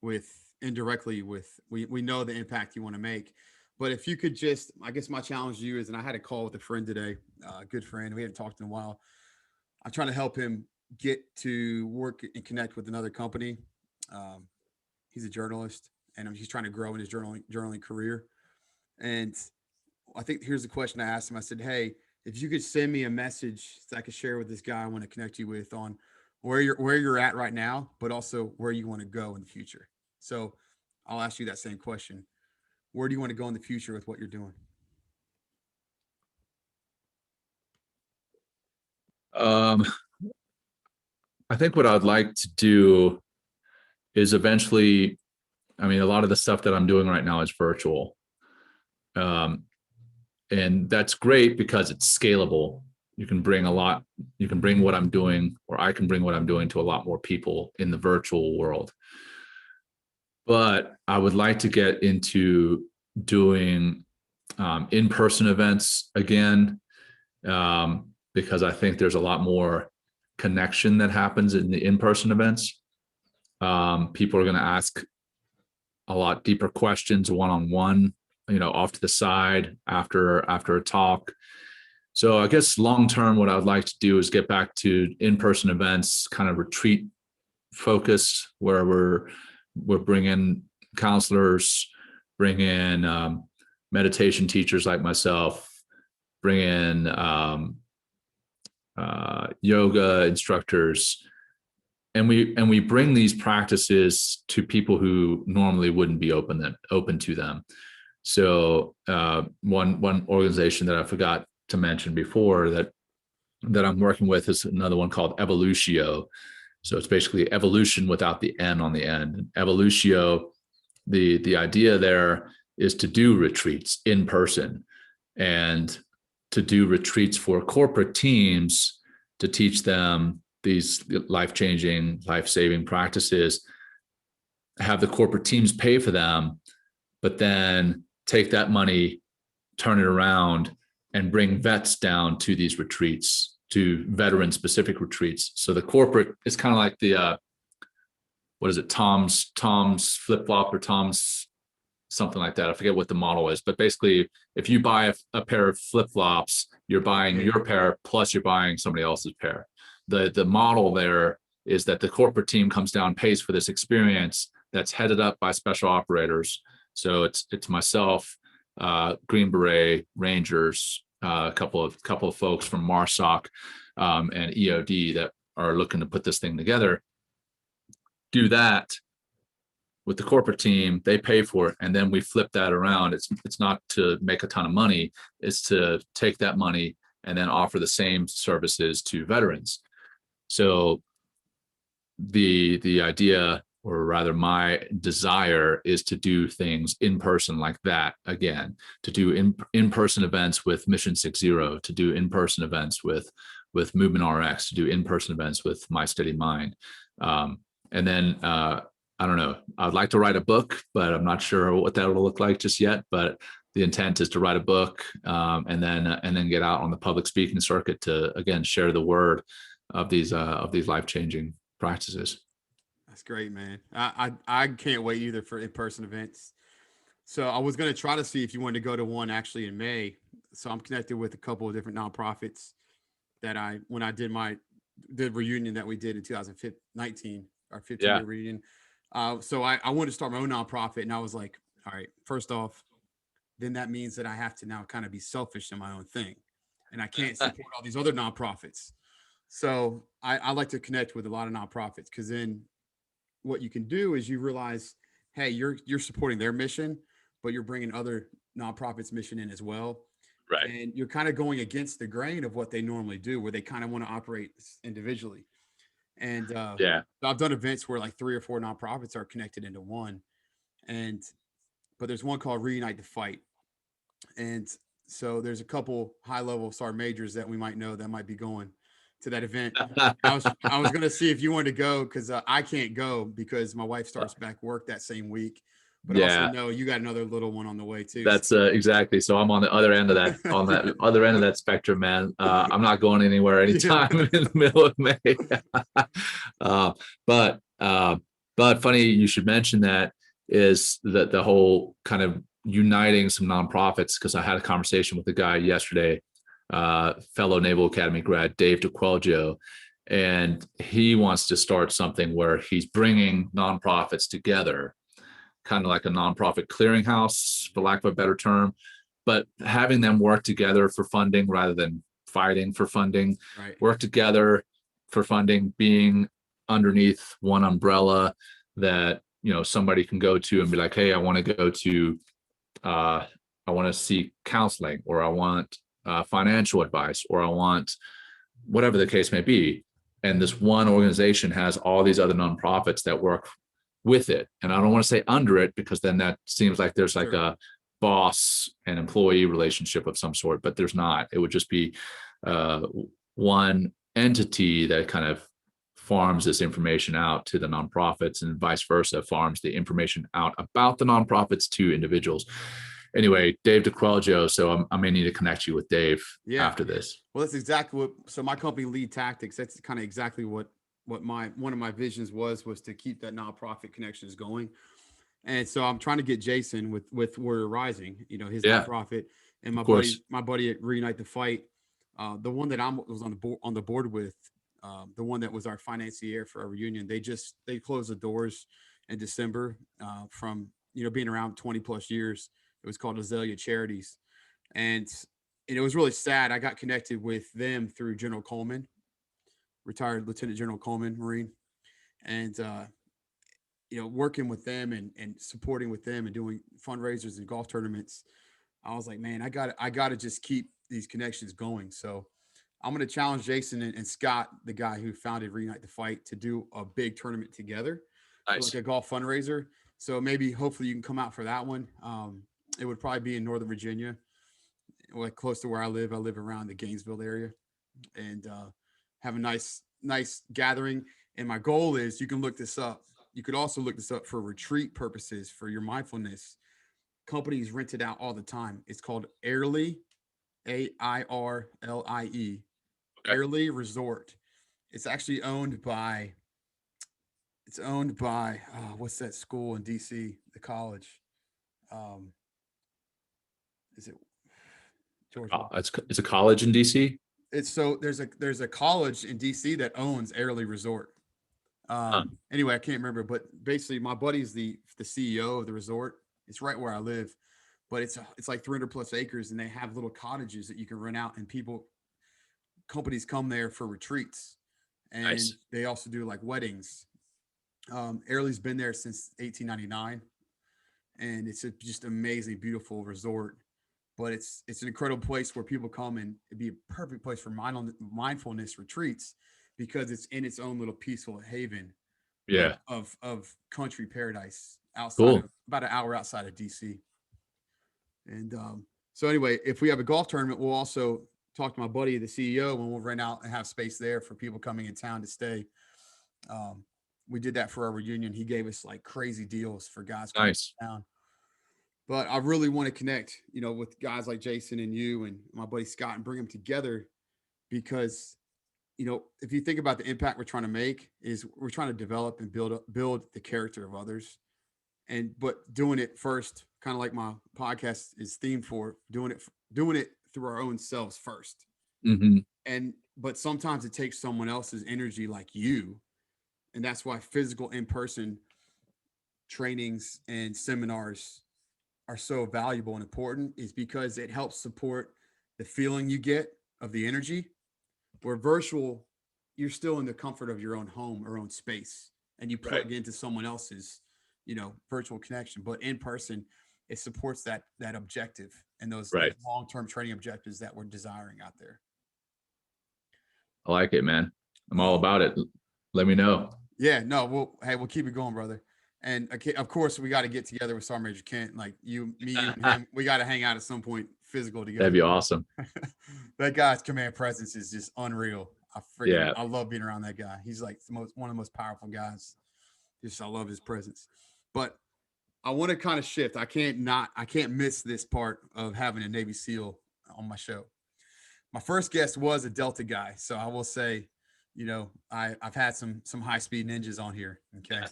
with indirectly with we know the impact you want to make. But if you could just, I guess my challenge to you is, and I had a call with a friend today, a good friend, we hadn't talked in a while. I'm trying to help him get to work and connect with another company. He's a journalist, and he's trying to grow in his journaling career. And I think here's the question I asked him. I said, "Hey, if you could send me a message that I could share with this guy I want to connect you with, on where you're at right now, but also where you want to go in the future." So I'll ask you that same question. Where do you want to go in the future with what you're doing? I think what I'd like to do is eventually, I mean, a lot of the stuff that I'm doing right now is virtual. And that's great because it's scalable. You can bring what I'm doing, or I can bring what I'm doing to a lot more people in the virtual world. But I would like to get into doing in-person events again, because I think there's a lot more connection that happens in the in-person events. People are going to ask a lot deeper questions one-on-one, off to the side after a talk. So I guess long-term, what I would like to do is get back to in-person events, kind of retreat focus, where we're bringing counselors, bring in meditation teachers like myself, bring in yoga instructors, and we bring these practices to people who normally wouldn't be open to them. So one organization that I forgot to mention before that I'm working with is another one called Evolutio. So it's basically evolution without the N on the end. Evolutio, the idea there is to do retreats in person, and to do retreats for corporate teams to teach them these life-changing, life-saving practices, have the corporate teams pay for them, but then take that money, turn it around, and bring vets down to these retreats, to veteran-specific retreats. So the corporate is kind of like the what is it, Tom's flip-flop, or Tom's something like that. I forget what the model is, but basically, if you buy a pair of flip-flops, you're buying your pair plus you're buying somebody else's pair. The model there is that the corporate team comes down, pays for this experience that's headed up by special operators. So it's myself, Green Beret, Rangers, a couple of folks from MARSOC, and EOD that are looking to put this thing together. Do that with the corporate team, they pay for it, and then we flip that around. It's not to make a ton of money, it's to take that money and then offer the same services to veterans. So the idea, or rather my desire, is to do things in person like that again, to do in-person events with Mission 60, to do in-person events with Movement RX, to do in-person events with My Steady Mind. And then I don't know, I'd like to write a book, but I'm not sure what that will look like just yet. But the intent is to write a book, and then get out on the public speaking circuit to, again, share the word of these life-changing practices. That's great, man. I can't wait either for in-person events. So I was going to try to see if you wanted to go to one actually in May. So I'm connected with a couple of different nonprofits that when I did the reunion that we did in 2019, our 15-year reunion. So I wanted to start my own nonprofit, and I was like, all right, first off, then that means that I have to now kind of be selfish in my own thing, and I can't support all these other nonprofits. So I like to connect with a lot of nonprofits, because then what you can do is you realize, hey, you're supporting their mission, but you're bringing other nonprofits' mission in as well. Right. And you're kind of going against the grain of what they normally do, where they kind of want to operate individually. And I've done events where like 3 or 4 nonprofits are connected into one. But there's one called Reunite the Fight. And so there's a couple high level sergeant majors that we might know that might be going to that event. I was going to see if you wanted to go, because I can't go because my wife starts back work that same week. But also know you got another little one on the way too. That's exactly. So I'm on the other end of that, on that other end of that spectrum, man. I'm not going anywhere anytime in the middle of May. But funny you should mention that, is that the whole kind of uniting some nonprofits, because I had a conversation with a guy yesterday, fellow Naval Academy grad, Dave DeQuelgio, and he wants to start something where he's bringing nonprofits together, kind of like a nonprofit clearinghouse, for lack of a better term, but having them work together for funding rather than fighting for funding. Right. Work together for funding, being underneath one umbrella that, somebody can go to and be like, hey, I want to go to, I want to seek counseling, or I want financial advice, or I want whatever the case may be. And this one organization has all these other nonprofits that work with it. And I don't want to say under it, because then that seems like there's like a boss and employee relationship of some sort, but there's not. It would just be one entity that kind of farms this information out to the nonprofits, and vice versa, farms the information out about the nonprofits to individuals. Anyway, Dave DeQuelgio. So I may need to connect you with Dave after this. Well, that's exactly what. So my company, Lead Tactics, that's kind of exactly what one of my visions was to keep that nonprofit connections going. And so I'm trying to get Jason with Warrior Rising, his nonprofit, and my buddy at Reunite the Fight, the one that I was on the board with, the one that was our financier for our reunion. They closed the doors in December, from being around 20 plus years. It was called Azalea Charities, and it was really sad. I got connected with them through General Coleman, retired Lieutenant General Coleman, Marine, and working with them and supporting with them and doing fundraisers and golf tournaments. I was like, man, I got to just keep these connections going. So I'm going to challenge Jason and Scott, the guy who founded Reunite the Fight, to do a big tournament together, like a golf fundraiser. So maybe, hopefully, you can come out for that one. It would probably be in Northern Virginia, like close to where I live. I live around the Gainesville area, and have a nice gathering. And my goal is, you can look this up. You could also look this up for retreat purposes for your mindfulness. Companies rent it out all the time. It's called Airlie, Airlie, Okay. Airlie Resort. It's actually owned by what's that school in DC? The college. Um, is it George? It's a college in DC. It's so there's a college in DC that owns Airlie Resort. Huh. Anyway, I can't remember, but basically, my buddy's the CEO of the resort. It's right where I live, but it's like 300 plus acres, and they have little cottages that you can rent out, and companies come there for retreats, and Nice. they also do like weddings. Airlie's been there since 1899, and it's a just amazing, beautiful resort. But it's an incredible place where people come, and it'd be a perfect place for mindfulness retreats, because it's in its own little peaceful haven Yeah. of country paradise outside Cool. of about an hour outside of DC. And so anyway, if we have a golf tournament, we'll also talk to my buddy, the CEO, and we'll rent out and have space there for people coming in town to stay. Um, we did that for our reunion. He gave us like crazy deals for guys coming Nice. to town. But I really want to connect, with guys like Jason and you and my buddy Scott, and bring them together, because if you think about the impact we're trying to make, is we're trying to develop and build the character of others, but doing it first, kind of like my podcast is themed for, doing it through our own selves first. Hmm. But sometimes it takes someone else's energy, like you, and that's why physical in-person trainings and seminars are so valuable and important, is because it helps support the feeling you get of the energy. Where virtual, you're still in the comfort of your own home or own space, and you Right. plug into someone else's, virtual connection. But in person, it supports that objective and those Right. long-term training objectives that we're desiring out there. I like it, man. I'm all Um, about it. Let me know. yeah, no, we'll keep it going, brother. And of course, we got to get together with Sergeant Major Kent. Like you and him, we got to hang out at some point, physical That'd together. be awesome. That guy's command presence is just unreal. Yeah. I love being around that guy. He's like one of the most powerful guys. Just, I love his presence. But I want to kind of shift. I can't miss this part of having a Navy SEAL on my show. My first guest was a Delta guy, so I will say, I've had some high speed ninjas on here. Okay.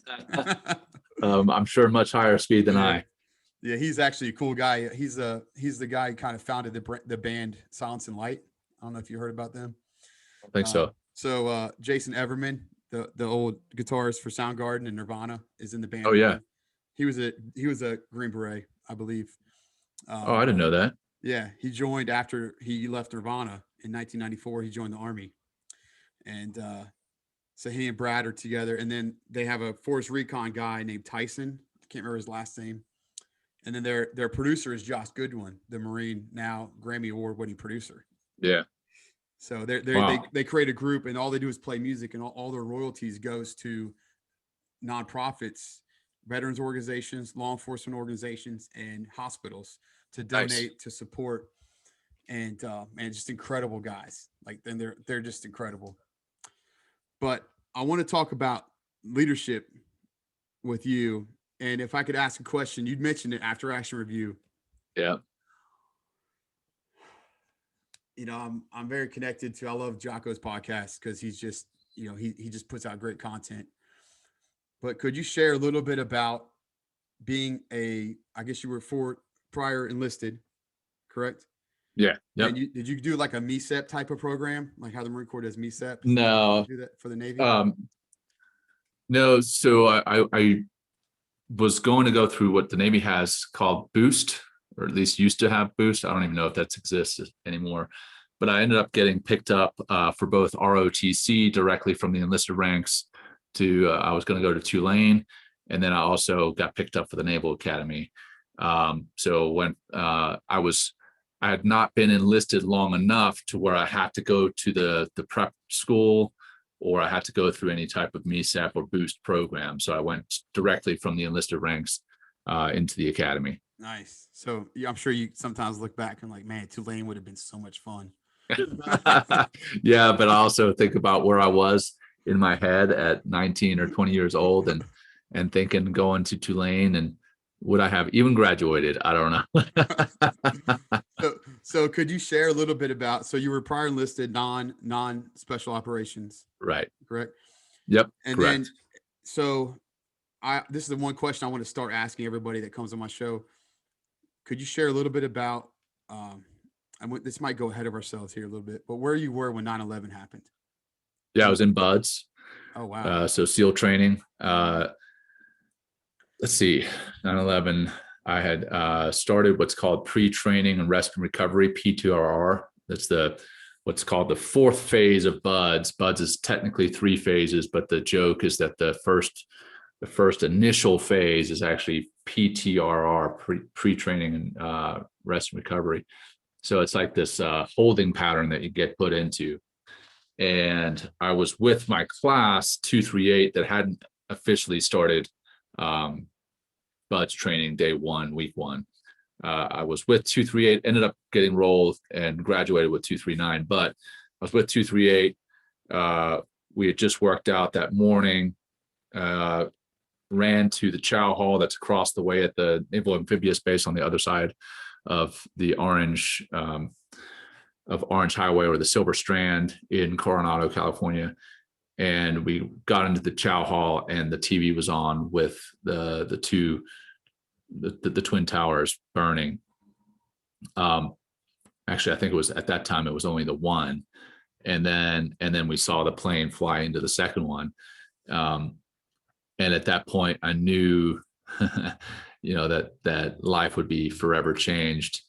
I'm sure much higher speed than Yeah. I. Yeah, he's actually a cool guy. He's the guy who kind of founded the band Silence and Light. I don't know if you heard about them. I think so. So Jason Everman, the old guitarist for Soundgarden and Nirvana, is in the band Oh with yeah. me. He was a Green Beret, I believe. Oh, I didn't know that. Yeah, he joined after he left Nirvana in 1994. He joined the army, and so he and Brad are together. And then they have a Force Recon guy named Tyson. I can't remember his last name. And then their producer is Josh Goodwin, the Marine, now Grammy Award winning producer. Yeah. So they Wow. they create a group, and all they do is play music, and all their royalties goes to nonprofits, veterans organizations, law enforcement organizations, and hospitals to Nice. donate, to support. And man, just incredible guys. Like, then they're just incredible. But I want to talk about leadership with you. And if I could ask a question, you'd mentioned it after action review. Yeah. I'm very connected to. I love Jocko's podcast because he's just he just puts out great content. But could you share a little bit about being I guess you were prior enlisted, correct? Yeah. And Yep. did you do like a MESEP type of program, like how the Marine Corps does MESEPs? Did No. you do that for the Navy? No. So I was going to go through what the Navy has called Boost, or at least used to have Boost. I don't even know if that exists anymore. But I ended up getting picked up for both ROTC directly from the enlisted ranks to I was going to go to Tulane, and then I also got picked up for the Naval Academy. So when I had not been enlisted long enough to where I had to go to the prep school, or I had to go through any type of MESAP or boost program. So I went directly from the enlisted ranks into the academy. Nice. So yeah, I'm sure you sometimes look back and like, man, Tulane would have been so much fun. Yeah, but I also think about where I was in my head at 19 or 20 years old, and thinking going to Tulane, and would I have even graduated? I don't know. So could you share a little bit about, so you were prior enlisted, non special operations, Right. correct? Yep. And then, Correct. so this is the one question I want to start asking everybody that comes on my show. Could you share a little bit about, um, this might go ahead of ourselves here a little bit, but where you were when 9/11 happened? Yeah, I And was in buds. oh wow. So SEAL training. Let's see, 9/11, I had started what's called pre-training and rest and recovery, P2RR. That's what's called the fourth phase of buds. Buds is technically 3 phases, but the joke is that the first initial phase is actually PTRR, pre-training and rest and recovery. So it's like this holding pattern that you get put into. And I was with my class 238 that hadn't officially started buds training day 1, week 1. I was with 238, ended up getting rolled and graduated with 239, but I was with 238. We had just worked out that morning, ran to the chow hall that's across the way at the Naval Amphibious Base on the other side of the Orange Highway, or the Silver Strand in Coronado, California. And we got into the chow hall, and the TV was on with the twin towers burning. Actually, I think it was, at that time, it was only the one, and then we saw the plane fly into the second one. And at that point, I knew, that life would be forever changed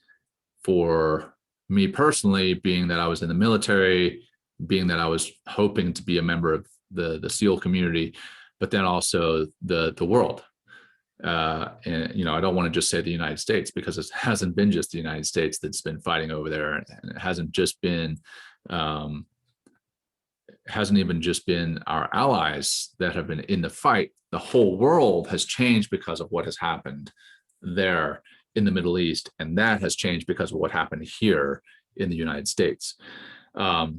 for me personally, being that I was in the military, being that I was hoping to be a member of the SEAL community, but then also the world. And I don't want to just say the United States, because it hasn't been just the United States that's been fighting over there, and it hasn't even just been our allies that have been in the fight. The whole world has changed because of what has happened there in the Middle East, and that has changed because of what happened here in the United States.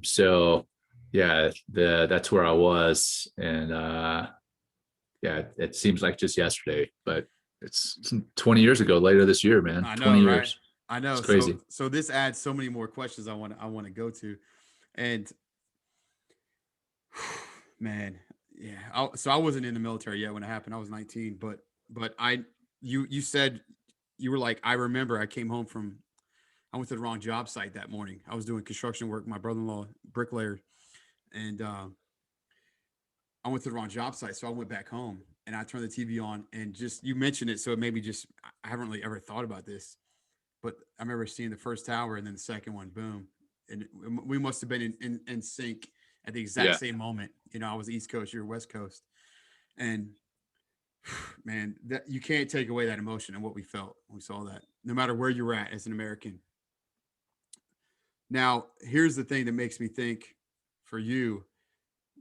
So yeah, that's where I was, and yeah, it seems like just yesterday, but it's 20 years ago, later this year, man. I 20 know, right? years. I It's know. crazy. So this adds so many more questions I want to go to, and man, yeah. So I wasn't in the military yet when it happened. I was 19, but you said, you were like, I remember I came home from, I went to the wrong job site that morning. I was doing construction work. My brother-in-law, bricklayer, and I went to the wrong job site, so I went back home and I turned the TV on, and just, you mentioned it, so it made me just, I haven't really ever thought about this, but I remember seeing the first tower and then the second one, boom, and we must have been in sync at the exact Yeah. same moment. I was East Coast, you're West Coast, and man, that you can't take away that emotion and what we felt when we saw that, no matter where you're at as an American. Now, here's the thing that makes me think, for you,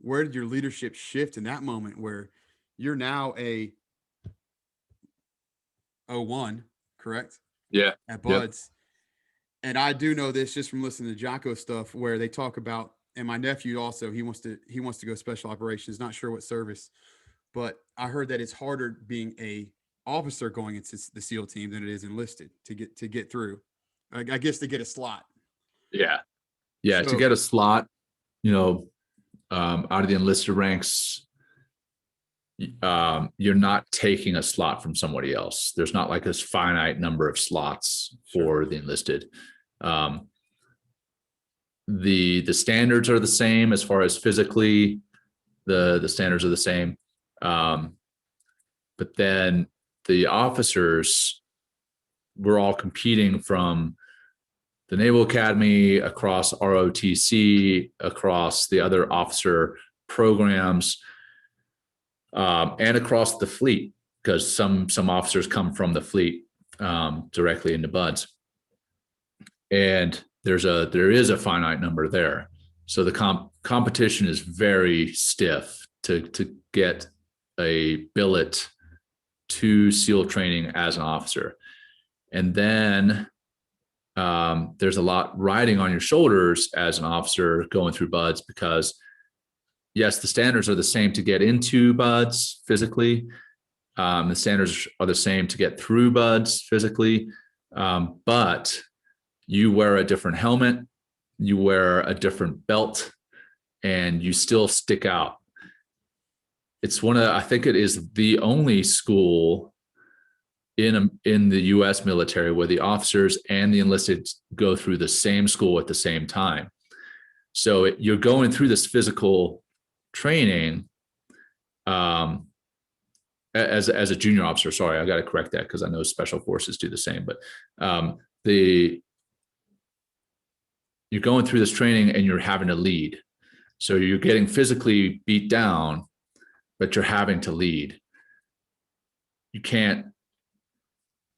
where did your leadership shift in that moment where you're now a O1, correct? Yeah. At Yep. Buds. And I do know this just from listening to Jocko stuff, where they talk about, and my nephew also, he wants to go special operations, not sure what service, but I heard that it's harder being a officer going into the SEAL team than it is enlisted to get through. I guess to get a slot. Yeah. Yeah. To So get a slot, out of the enlisted ranks, you're not taking a slot from somebody else. There's not like this finite number of slots sure. for the enlisted. Um, the standards are the same as far as physically, the standards are the same. But then the officers, we're all competing from the Naval Academy, across ROTC, across the other officer programs, and across the fleet, because some officers come from the fleet directly into buds, and there is a finite number there. So the competition is very stiff to get a billet to SEAL training as an officer. And then there's a lot riding on your shoulders as an officer going through buds, because yes, the standards are the same to get into buds physically. The standards are the same to get through buds physically. But you wear a different helmet, you wear a different belt, and you still stick out. It's I think it is the only school in the US military where the officers and the enlisted go through the same school at the same time. So you're going through this physical training as a junior officer. Sorry, I got to correct that, because I know special forces do the same. But you're going through this training and you're having to lead. So you're getting physically beat down, but you're having to lead. You can't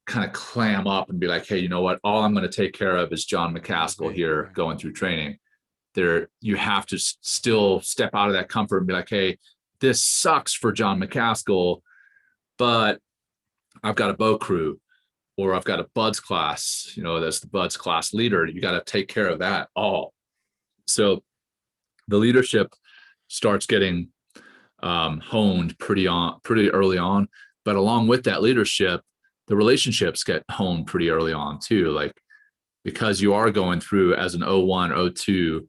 kind of clam up and be like, hey, you know what? All I'm going to take care of is Jon Macaskill here going through training. You have to still step out of that comfort and be like, hey, this sucks for Jon Macaskill, but I've got a bow crew, or I've got a buds class, that's the buds class leader. You got to take care of that all. So the leadership starts getting honed pretty early on, but along with that leadership, the relationships get honed pretty early on too. Like, because you are going through as an 01, 02,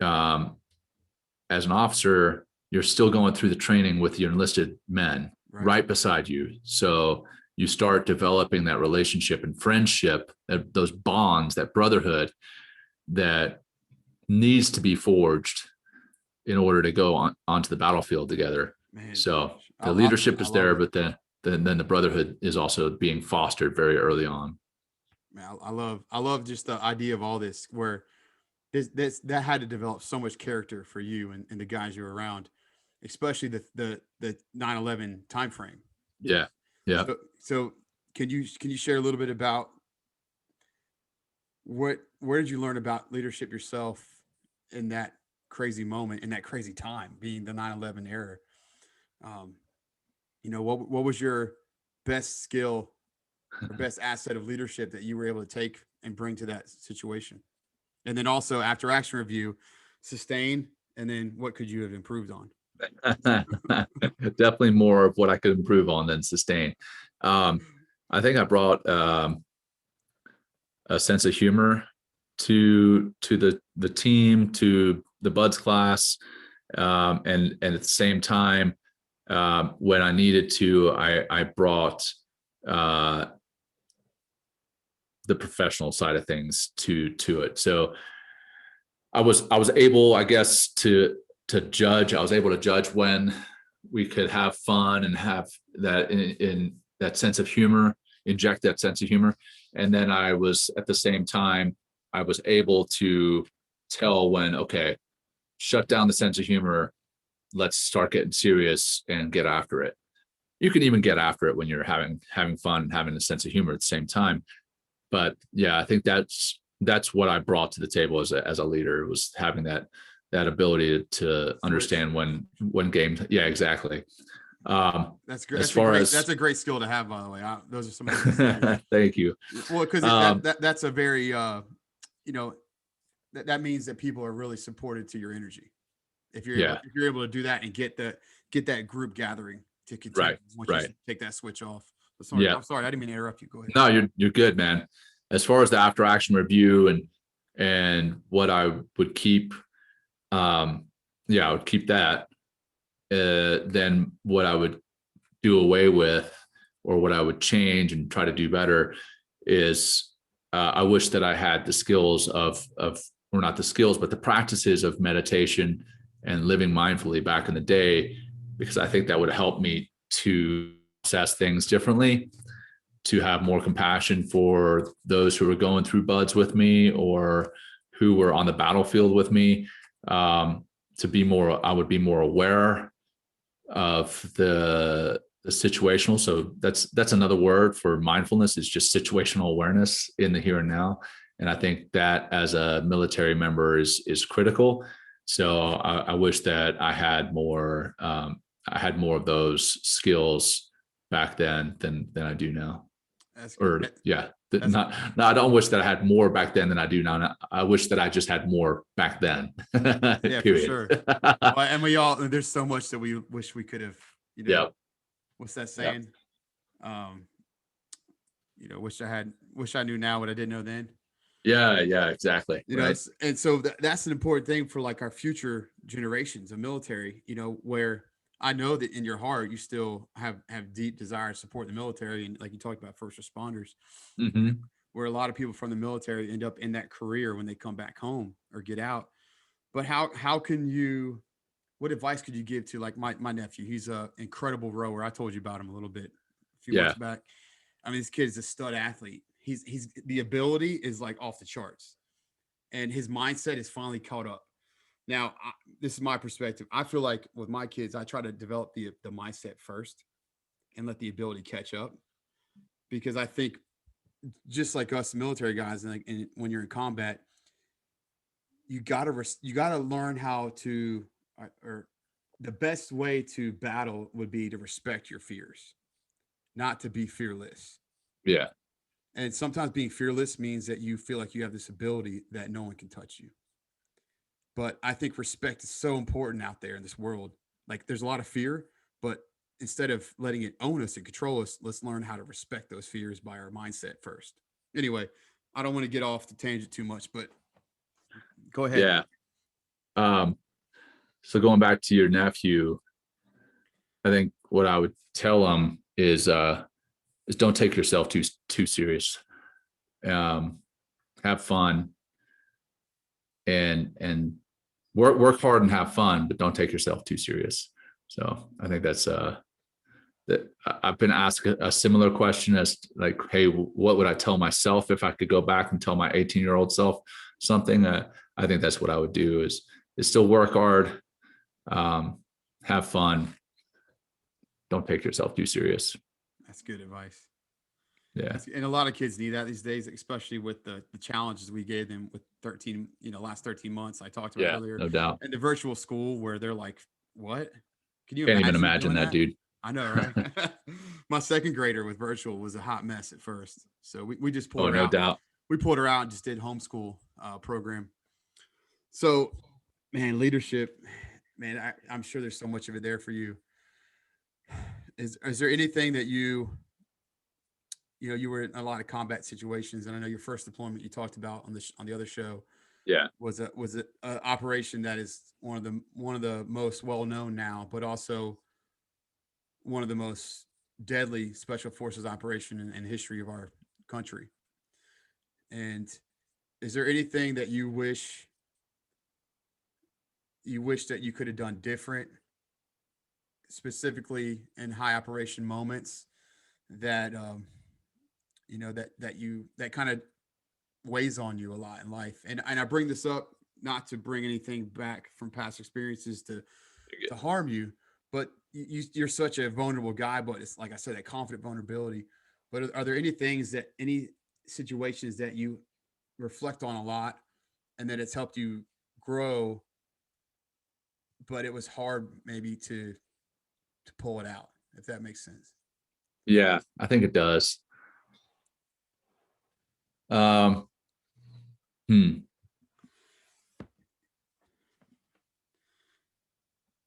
as an officer, you're still going through the training with your enlisted men right beside you. So you start developing that relationship and friendship, those bonds, that brotherhood that needs to be forged in order to go onto the battlefield together. Man, so the leadership is there, but then the brotherhood is also being fostered very early on. Man, I love just the idea of all this, where that had to develop so much character for you and the guys you were around, especially the 9/11 timeframe. Yeah. So can you share a little bit about where did you learn about leadership yourself in that crazy moment, in that crazy time, being the 9/11 era? What was your best skill or best asset of leadership that you were able to take and bring to that situation? And then also, after action review, sustain, and then what could you have improved on? Definitely more of what I could improve on than sustain. I think I brought a sense of humor to the team, to the buds class, and at the same time, when I needed to, I brought the professional side of things to it. So I was able, I guess, to judge. I was able to judge when we could have fun and have that in that sense of humor, inject that sense of humor. And then I was, at the same time, I was able to tell when, okay, shut down the sense of humor. Let's start getting serious and get after it. You can even get after it when you're having fun and having a sense of humor at the same time. But yeah, I think that's what I brought to the table as a leader, was having that ability to understand when game. Yeah, exactly. That's great. That's a great skill to have, by the way. Those are some of the Thank you. Well, because that's a very that means that people are really supported to your energy. If you're able to do that and get that group gathering to continue, once you take that switch off. Sorry, I'm sorry, I didn't mean to interrupt you. Go ahead. No, you're good, man. As far as the after action review and what I would keep, I would keep that. Then what I would do away with, or what I would change and try to do better, is I wish that I had the skills or not the skills, but the practices of meditation and living mindfully back in the day, because I think that would help me to assess things differently, to have more compassion for those who were going through buds with me or who were on the battlefield with me, I would be more aware of the situational. So that's another word for mindfulness, is just situational awareness in the here and now. And I think that as a military member is critical. So I wish that I had more of those skills back then than I do now. That's good. or yeah, That's not, I don't wish that I had more back then than I do now. I wish that I just had more back then. yeah, for Period. sure. Well, and we all, there's so much that we wish we could have, Yeah. what's that Yeah. saying? Um, wish I knew now what I didn't know then. Yeah. Yeah. Exactly. Right. And so that's an important thing for like our future generations of military, where I know that in your heart you still have deep desire to support the military, and like you talked about first responders, Mm-hmm. where a lot of people from the military end up in that career when they come back home or get out. But how can you, what advice could you give to like my nephew? He's a incredible rower. I told you about him a little bit a few months Yeah. back. I mean, this kid is a stud athlete. He's the ability is like off the charts, and his mindset is finally caught up. Now, this is my perspective. I feel like with my kids, I try to develop the mindset first and let the ability catch up, because I think just like us military guys, and when you're in combat, you gotta learn how to, or the best way to battle would be to respect your fears, not to be fearless. Yeah. And sometimes being fearless means that you feel like you have this ability that no one can touch you. But I think respect is so important out there in this world. Like there's a lot of fear, but instead of letting it own us and control us, let's learn how to respect those fears by our mindset first. Anyway, I don't want to get off the tangent too much, but go ahead. Yeah. So going back to your nephew, I think what I would tell him is don't take yourself too serious. Have fun and work hard and have fun, but don't take yourself too serious. So I think that's that I've been asked a similar question as like, hey, what would I tell myself if I could go back and tell my 18-year-old self something? I think that's what I would do is still work hard, have fun, don't take yourself too serious. That's good advice. Yeah. And a lot of kids need that these days, especially with the challenges we gave them with 13, last 13 months I talked about Yeah, earlier, no doubt. and the virtual school where they're like, what? Can you Can't even imagine imagine doing that, dude. I know, right? My second grader with virtual was a hot mess at first. So we just pulled Oh, her no out. doubt. We pulled her out and just did homeschool program. So, man, leadership, man, I'm sure there's so much of it there for you. Is there anything that you were in a lot of combat situations, and I know your first deployment you talked about on the other show Yeah. was a operation that is one of the most well known now, but also one of the most deadly special forces operation in history of our country. And is there anything that you wish that you could have done different, specifically in high operation moments that that kind of weighs on you a lot in life? And I bring this up not to bring anything back from past experiences to harm you, but you're such a vulnerable guy. But it's like I said, that confident vulnerability. But are there any situations that you reflect on a lot, and that it's helped you grow, but it was hard maybe to pull it out, if that makes sense? Yeah, I think it does. Um, hmm.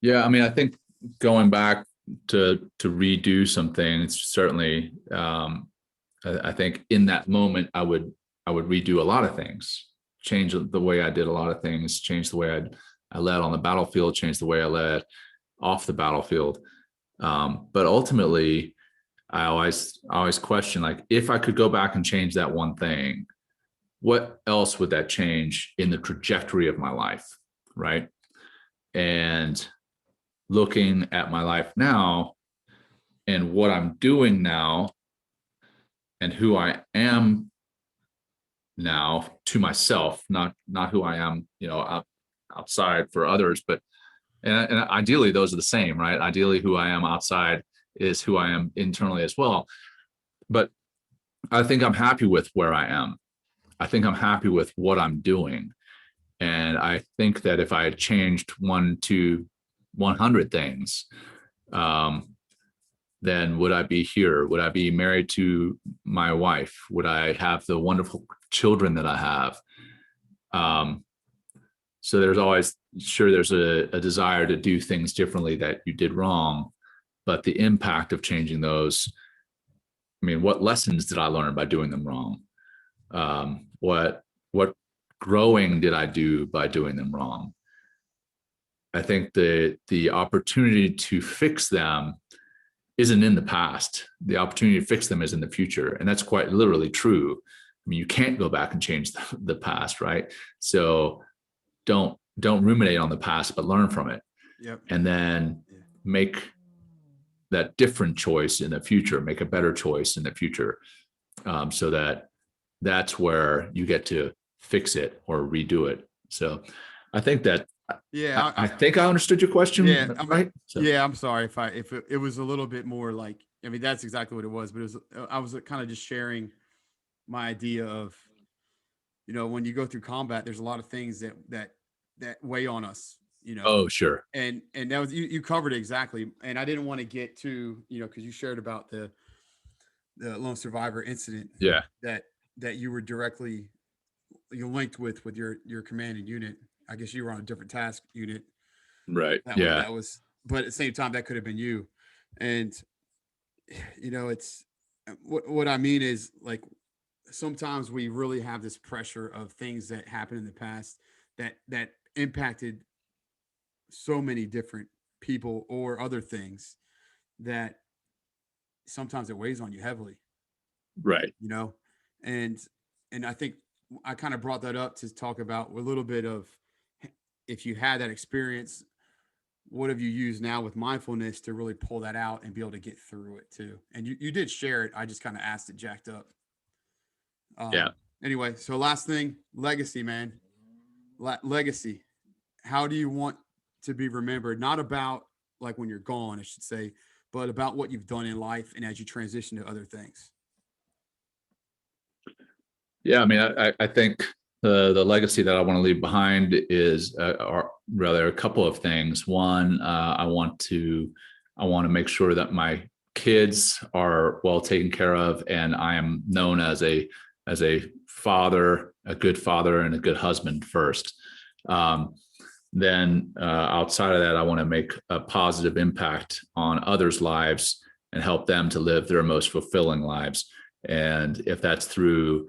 Yeah, I mean, I think going back to redo some things, certainly, I think in that moment I would redo a lot of things, change the way I did a lot of things, change the way I led on the battlefield, change the way I led off the battlefield. But ultimately, I always question, like, if I could go back and change that one thing, what else would that change in the trajectory of my life, right? And looking at my life now and what I'm doing now and who I am now to myself, not who I am, outside for others, but and ideally those are the same, right? Ideally, who I am outside is who I am internally as well. But I think I'm happy with where I am. I think I'm happy with what I'm doing. And I think that if I had changed 1 to 100 things, then would I be here? Would I be married to my wife? Would I have the wonderful children that I have? So there's always, sure, there's a desire to do things differently that you did wrong, but the impact of changing those, I mean, what lessons did I learn by doing them wrong? What growing did I do by doing them wrong? I think the opportunity to fix them isn't in the past. The opportunity to fix them is in the future. And that's quite literally true. I mean, you can't go back and change the past, right? So don't ruminate on the past, but learn from it. Yep. And then make that different choice in the future, make a better choice in the future. So that's where you get to fix it or redo it. So I think that, I think I understood your question. Yeah. Right. So. Yeah. I'm sorry if it was a little bit more like, I mean, that's exactly what it was, but I was kind of just sharing my idea of, when you go through combat, there's a lot of things that weigh on us, Oh, sure. And that was, you covered it exactly. And I didn't want to get to, cause you shared about the lone survivor incident. Yeah. That you were directly linked with your commanding unit. I guess you were on a different task unit. Right. That was, but at the same time, that could have been you. And, it's what I mean is, like, sometimes we really have this pressure of things that happened in the past that impacted so many different people or other things, that sometimes it weighs on you heavily. Right. And I think I kind of brought that up to talk about a little bit of, if you had that experience, what have you used now with mindfulness to really pull that out and be able to get through it too? And you did share it. I just kind of asked it jacked up. Yeah. Anyway, so last thing, legacy, man. Legacy. How do you want to be remembered? Not about like when you're gone, I should say, but about what you've done in life and as you transition to other things. Yeah, I mean, I think the legacy that I want to leave behind is, or rather, a couple of things. One, I want to make sure that my kids are well taken care of, and I am known as a father, a good father, and a good husband first. Then outside of that, I want to make a positive impact on others' lives and help them to live their most fulfilling lives. And if that's through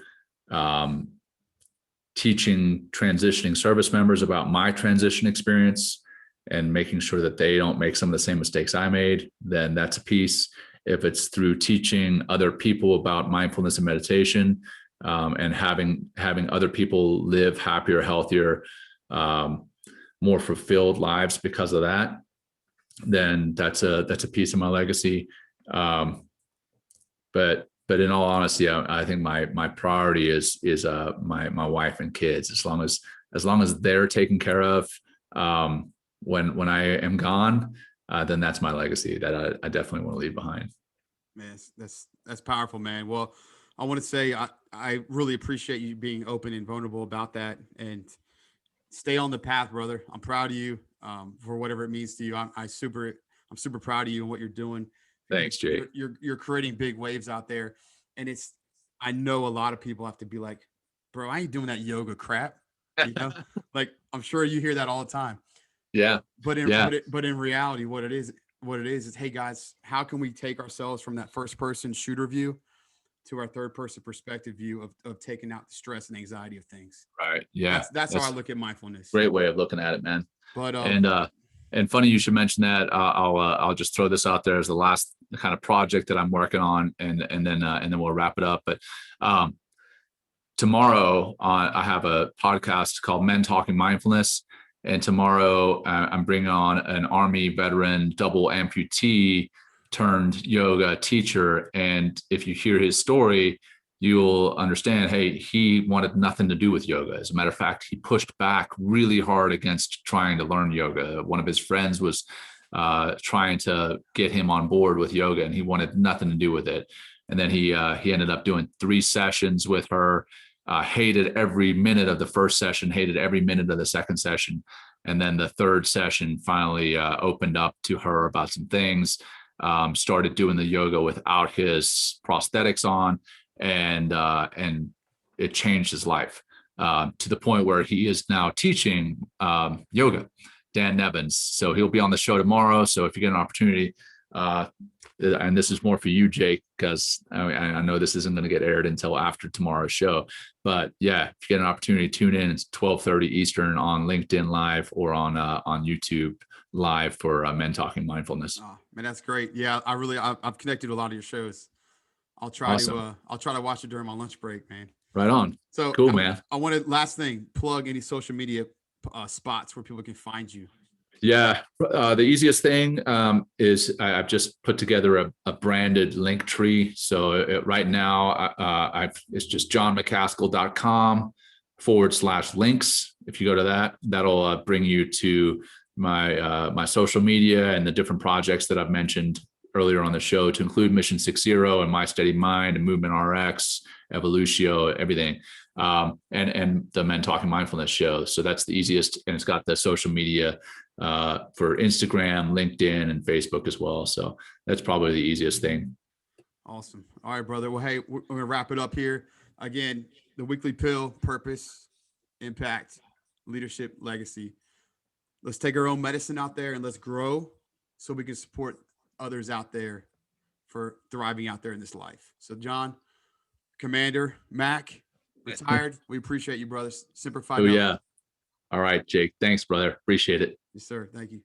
teaching transitioning service members about my transition experience and making sure that they don't make some of the same mistakes I made, then that's a piece. If it's through teaching other people about mindfulness and meditation, and having other people live happier, healthier, more fulfilled lives because of that, then that's a piece of my legacy. But in all honesty, I think my priority is my wife and kids. As long as they're taken care of, when I am gone, then that's my legacy that I definitely want to leave behind. Man, that's powerful, man. Well, I want to say I really appreciate you being open and vulnerable about that, and stay on the path, brother. I'm proud of you, for whatever it means to you. I'm super proud of you and what you're doing. Thanks, Jay. You're creating big waves out there, and I know a lot of people have to be like, bro, I ain't doing that yoga crap, like I'm sure you hear that all the time. Yeah. But in reality, what it is, hey guys, how can we take ourselves from that first person shooter view to our third person perspective view of taking out the stress and anxiety of things? Right. Yeah. That's how I look at mindfulness. Great way of looking at it, man. But and funny you should mention that. I'll just throw this out there as the last kind of project that I'm working on, and then we'll wrap it up. But tomorrow I have a podcast called Men Talking Mindfulness, and tomorrow I'm bringing on an Army veteran, double amputee turned yoga teacher, and if you hear his story, you'll understand, hey, he wanted nothing to do with yoga. As a matter of fact, he pushed back really hard against trying to learn yoga. One of his friends was trying to get him on board with yoga, and he wanted nothing to do with it. And then he ended up doing 3 sessions with her, hated every minute of the first session, hated every minute of the second session. And then the third session finally opened up to her about some things. started doing the yoga without his prosthetics on, and it changed his life to the point where he is now teaching yoga. Dan Nevins. So he'll be on the show tomorrow. So if you get an opportunity, and this is more for you, Jake, because I know this isn't going to get aired until after tomorrow's show. But yeah, if you get an opportunity, tune in. It's 12:30 Eastern on LinkedIn Live or on YouTube Live for Men Talking Mindfulness. Oh, man, that's great. Yeah, I've connected to a lot of your shows. I'll try Awesome. to watch it during my lunch break, man. Right on. So Cool, man. I wanted, last thing, plug any social media spots where people can find you. Yeah, the easiest thing is I've just put together a branded link tree. So right now, it's just jonmacaskill.com/links. If you go to that, that'll bring you to my social media and the different projects that I've mentioned earlier on the show, to include Mission 60 and My Steady Mind and Movement RX, Evolutio, everything. And the Men Talking Mindfulness show. So that's the easiest. And it's got the social media for Instagram, LinkedIn, and Facebook as well. So that's probably the easiest thing. Awesome. All right, brother. Well, hey, we're going to wrap it up here. Again, the weekly pill: purpose, impact, leadership, legacy. Let's take our own medicine out there and let's grow so we can support others out there for thriving out there in this life. So, Jon, Commander Mac, retired, we appreciate you, brothers. Semper Fi. Oh, yeah. All right, Jake. Thanks, brother. Appreciate it. Yes, sir. Thank you.